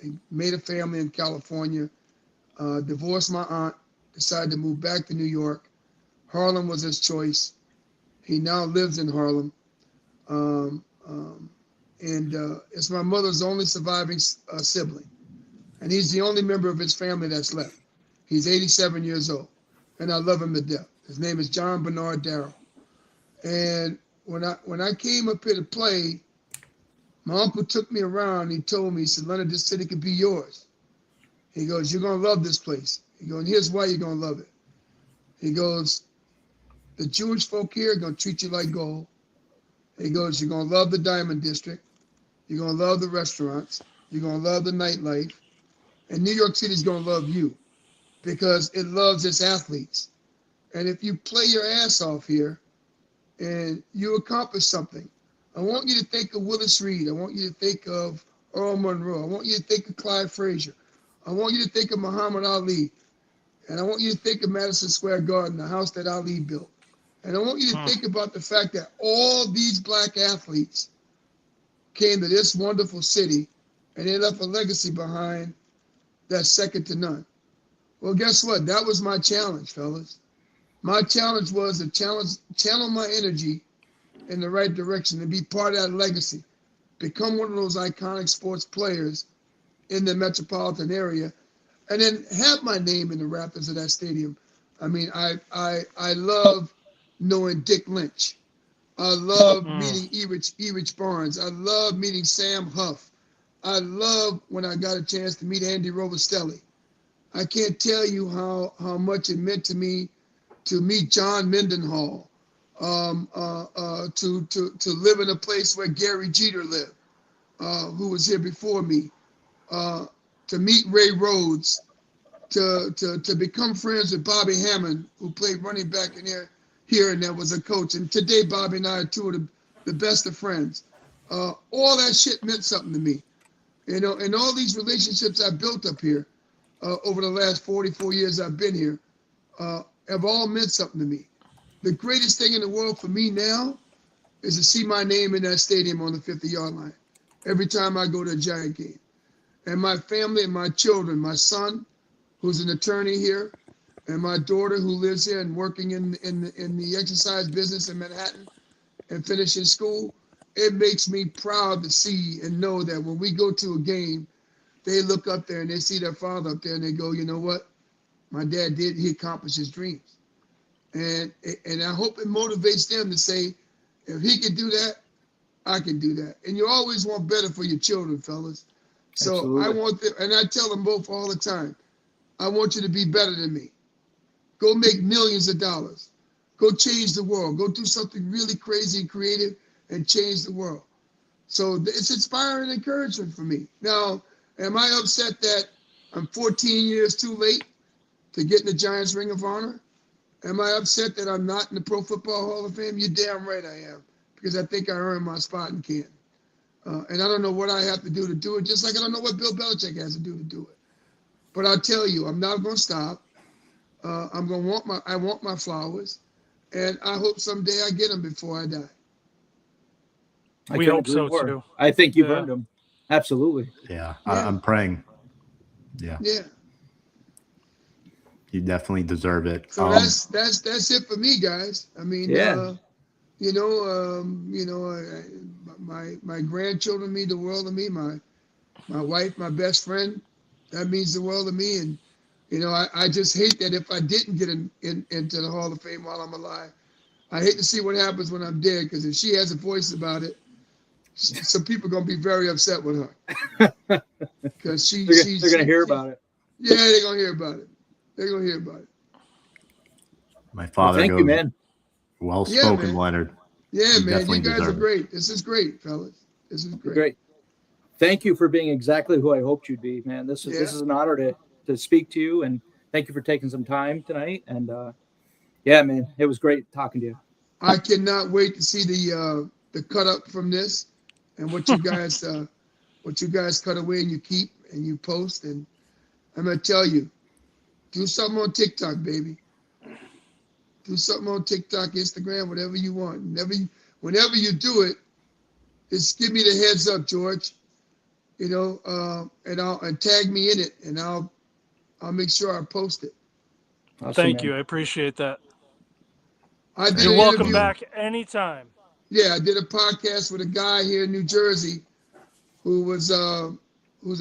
He made a family in California, divorced my aunt, decided to move back to New York. Harlem was his choice. He now lives in Harlem. It's my mother's only surviving sibling. And he's the only member of his family that's left. He's 87 years old, and I love him to death. His name is John Bernard Darrell. And when I came up here to play, my uncle took me around. He told me, he said, Leonard, this city could be yours. He goes, you're going to love this place. He goes, and here's why you're going to love it. He goes, the Jewish folk here are going to treat you like gold. He goes, you're going to love the Diamond District. You're going to love the restaurants. You're going to love the nightlife. And New York City's going to love you because it loves its athletes. And if you play your ass off here and you accomplish something, I want you to think of Willis Reed. I want you to think of Earl Monroe. I want you to think of Clyde Frazier. I want you to think of Muhammad Ali. And I want you to think of Madison Square Garden, the house that Ali built. And I want you to think about the fact that all these black athletes came to this wonderful city and they left a legacy behind that's second to none. Well, guess what? That was my challenge, fellas. My challenge was to channel my energy in the right direction and be part of that legacy. Become one of those iconic sports players in the metropolitan area, and then have my name in the rafters of that stadium. I mean, I love knowing Dick Lynch. I love meeting Erich Barnes. I love meeting Sam Huff. I love when I got a chance to meet Andy Robustelli. I can't tell you how much it meant to me to meet John Mendenhall, to live in a place where Gary Jeter lived, who was here before me, to meet Ray Rhodes, to become friends with Bobby Hammond, who played running back in here and there was a coach. And today, Bobby and I are two of the best of friends. All that shit meant something to me. You know, and all these relationships I built up here over the last 44 years I've been here have all meant something to me. The greatest thing in the world for me now is to see my name in that stadium on the 50-yard line every time I go to a Giant game. And my family and my children, my son, who's an attorney here, and my daughter who lives here and working in the exercise business in Manhattan and finishing school, it makes me proud to see and know that when we go to a game, they look up there and they see their father up there and they go, you know what? My dad he accomplished his dreams. And I hope it motivates them to say, if he can do that, I can do that. And you always want better for your children, fellas. So
Absolutely.
I want them, and I tell them both all the time, I want you to be better than me. Go make millions of dollars. Go change the world. Go do something really crazy and creative and change the world. So it's inspiring and encouragement for me. Now, am I upset that I'm 14 years too late to get in the Giants Ring of Honor? Am I upset that I'm not in the Pro Football Hall of Fame? You're damn right I am, because I think I earned my spot in Canton. And I don't know what I have to do it, just like I don't know what Bill Belichick has to do it. But I'll tell you, I'm not going to stop. I want my flowers, and I hope someday I get them before I die.
We hope so too.
I think you've earned them. Absolutely.
Yeah,
Yeah.
I'm praying. Yeah,
Yeah.
you definitely deserve it.
So that's it for me, guys. I mean,
Yeah.
My grandchildren mean the world to me. My wife, my best friend, that means the world to me. And I just hate that if I didn't get into the Hall of Fame while I'm alive, I hate to see what happens when I'm dead, because if she has a voice about it, some people are gonna be very upset with her, because they're
gonna hear about it.
Yeah, they're gonna hear about it. They're gonna hear about it.
My father
Thank
goes,
you, man.
well spoken,
man.
Leonard.
Yeah,
You
man,
definitely
you guys are
deserve it.
great. This is great, fellas. This is great.
Great. Thank you for being exactly who I hoped you'd be, man. This is an honor to speak to you, and thank you for taking some time tonight. And yeah, man, it was great talking to you.
I cannot wait to see the cut up from this, and what you guys cut away and you keep and you post. And I'm gonna tell you, do something on TikTok, baby. Do something on TikTok, Instagram, whatever you want. Whenever you do it, just give me the heads up, George. And tag me in it, and I'll make sure I post it.
Awesome,
Thank
man.
you. I appreciate that.
I did
You're
an
welcome
interview.
back anytime.
Yeah, I did a podcast with a guy here in New Jersey who's an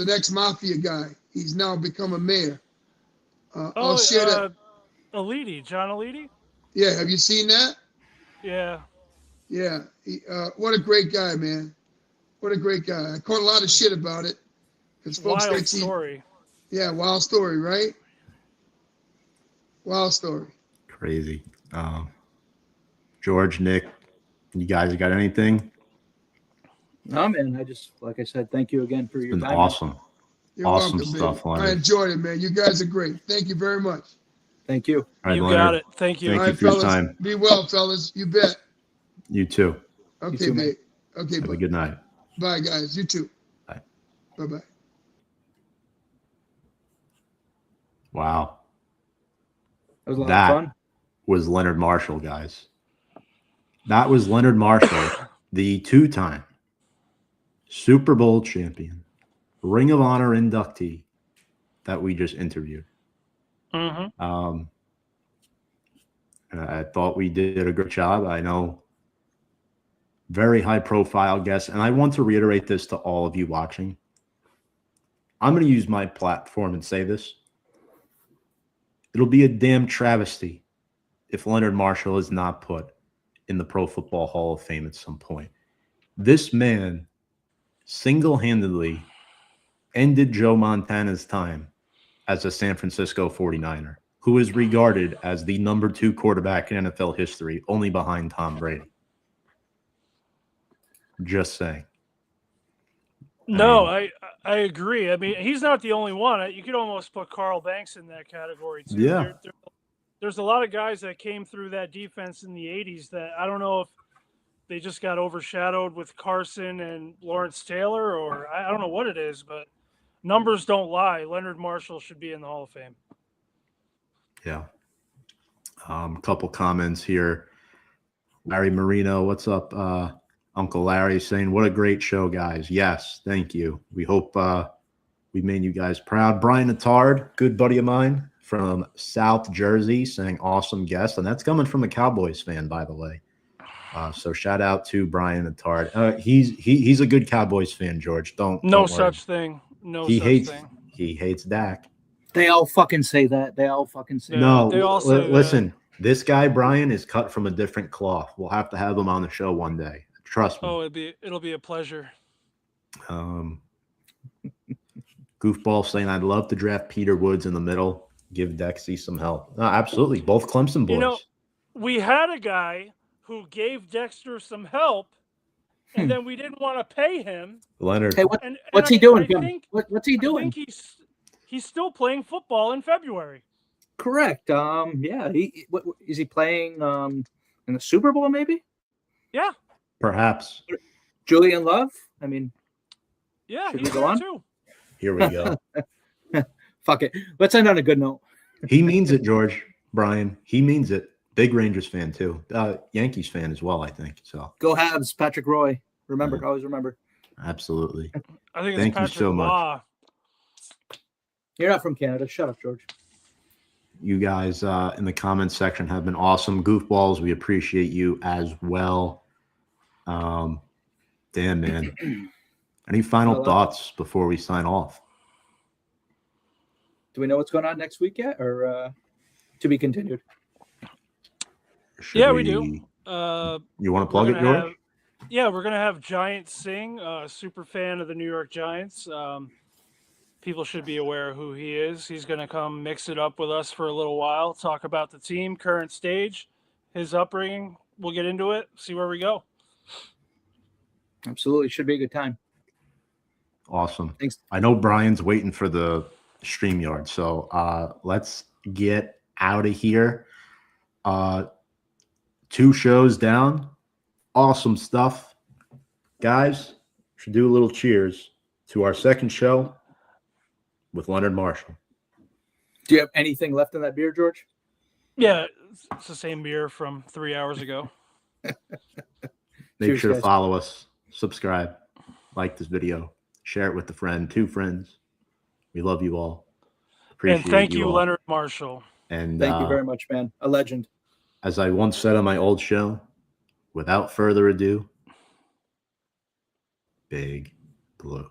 ex-mafia guy. He's now become a mayor. I'll share that.
Alidi, John Alidi?
Yeah, have you seen that?
Yeah.
Yeah. What a great guy, man. What a great guy. I caught a lot of shit about it, because folks
Wild
think
story.
Yeah, wild story, right? Wild story.
Crazy. George, Nick, you guys got anything?
No, man. I just, like I said, thank you again for your
It's been
time.
awesome.
You're
Awesome
welcome,
stuff,
baby.
Leonard.
I enjoyed it, man. You guys are great. Thank you very much.
Thank you.
All right,
You
Leonard,
got it. Thank you.
Thank
All
you
right,
for your
fellas.
time.
Be well, fellas. You bet.
You too.
Okay,
too, man.
babe. Okay,
Have a
bye.
good night.
Bye, guys. You too.
Bye.
Bye-bye.
Wow.
That was a lot
That
of fun.
was Leonard Marshall, guys. That was Leonard Marshall, the two-time Super Bowl champion, Ring of Honor inductee that we just interviewed.
Mm-hmm.
And I thought we did a great job. I know, very high-profile guests, and I want to reiterate this to all of you watching. I'm going to use my platform and say this. It'll be a damn travesty if Leonard Marshall is not put in the Pro Football Hall of Fame at some point. This man single-handedly ended Joe Montana's time as a San Francisco 49er, who is regarded as the number 2 quarterback in NFL history, only behind Tom Brady. Just saying.
No, I agree. I mean, he's not the only one. You could almost put Carl Banks in that category too.
Yeah.
There's a lot of guys that came through that defense in the 80s that I don't know if they just got overshadowed with Carson and Lawrence Taylor, or I don't know what it is, but numbers don't lie. Leonard Marshall should be in the Hall of Fame.
Yeah. A couple comments here. Larry Marino, what's up? Uncle Larry saying, what a great show, guys. Yes, thank you. We hope we made you guys proud. Brian Attard, good buddy of mine from South Jersey, saying awesome guest. And that's coming from a Cowboys fan, by the way. So shout out to Brian Attard. He's a good Cowboys fan, George. Don't worry.
Thing. No
He
such
hates
thing.
he hates Dak.
They all fucking say that. They all fucking say
Yeah,
No,
they all say
listen, this guy Brian is cut from a different cloth. We'll have to have him on the show one day. Trust me.
Oh, it'll be a pleasure.
Goofball saying, I'd love to draft Peter Woods in the middle. Give Dexy some help. No, absolutely. Both Clemson boys.
You know, we had a guy who gave Dexter some help, and then we didn't want to pay him.
Leonard.
Hey,
And
what's he doing?
I think,
What's he
I
doing?
think he's still playing football in February.
Correct. Yeah. What is he playing? In the Super Bowl, maybe?
Yeah,
Perhaps.
Julian Love. I mean,
yeah,
Should
he's
we go
there
on?
too.
Here we go.
fuck it. Let's end on a good note.
He means it, George. Brian. He means it. Big Rangers fan, too. Yankees fan as well, I think. So
Go Habs, Patrick Roy. Remember, always remember.
absolutely.
I think it's
Thank you
Patrick
so much.
Waugh.
You're not from Canada. Shut up, George.
You guys in the comments section have been awesome. Goofballs, we appreciate you as well. Damn, man. Any final thoughts before we sign off?
Do we know what's going on next week yet, or to be continued?
Yeah, we do.
You want to plug it, George?
We're gonna have Giant Sing, super fan of the New York Giants. People should be aware of who he is. He's gonna come mix it up with us for a little while, talk about the team, current stage, his upbringing. We'll get into it, see where we go.
Absolutely, should be a good time.
Awesome.
Thanks.
I know Brian's waiting for the StreamYard, so let's get out of here. 2 shows down. Awesome stuff. Guys, should do a little cheers to our second show with Leonard Marshall.
Do you have anything left in that beer, George?
Yeah, it's the same beer from 3 hours ago.
Make
Cheers,
sure to
guys.
follow us, subscribe, like this video, share it with a friend, 2 friends. We love you all. Appreciate
And thank you,
all.
Leonard Marshall.
And
Thank you very much, man. A legend.
as I once said on my old show, without further ado, Big Blue.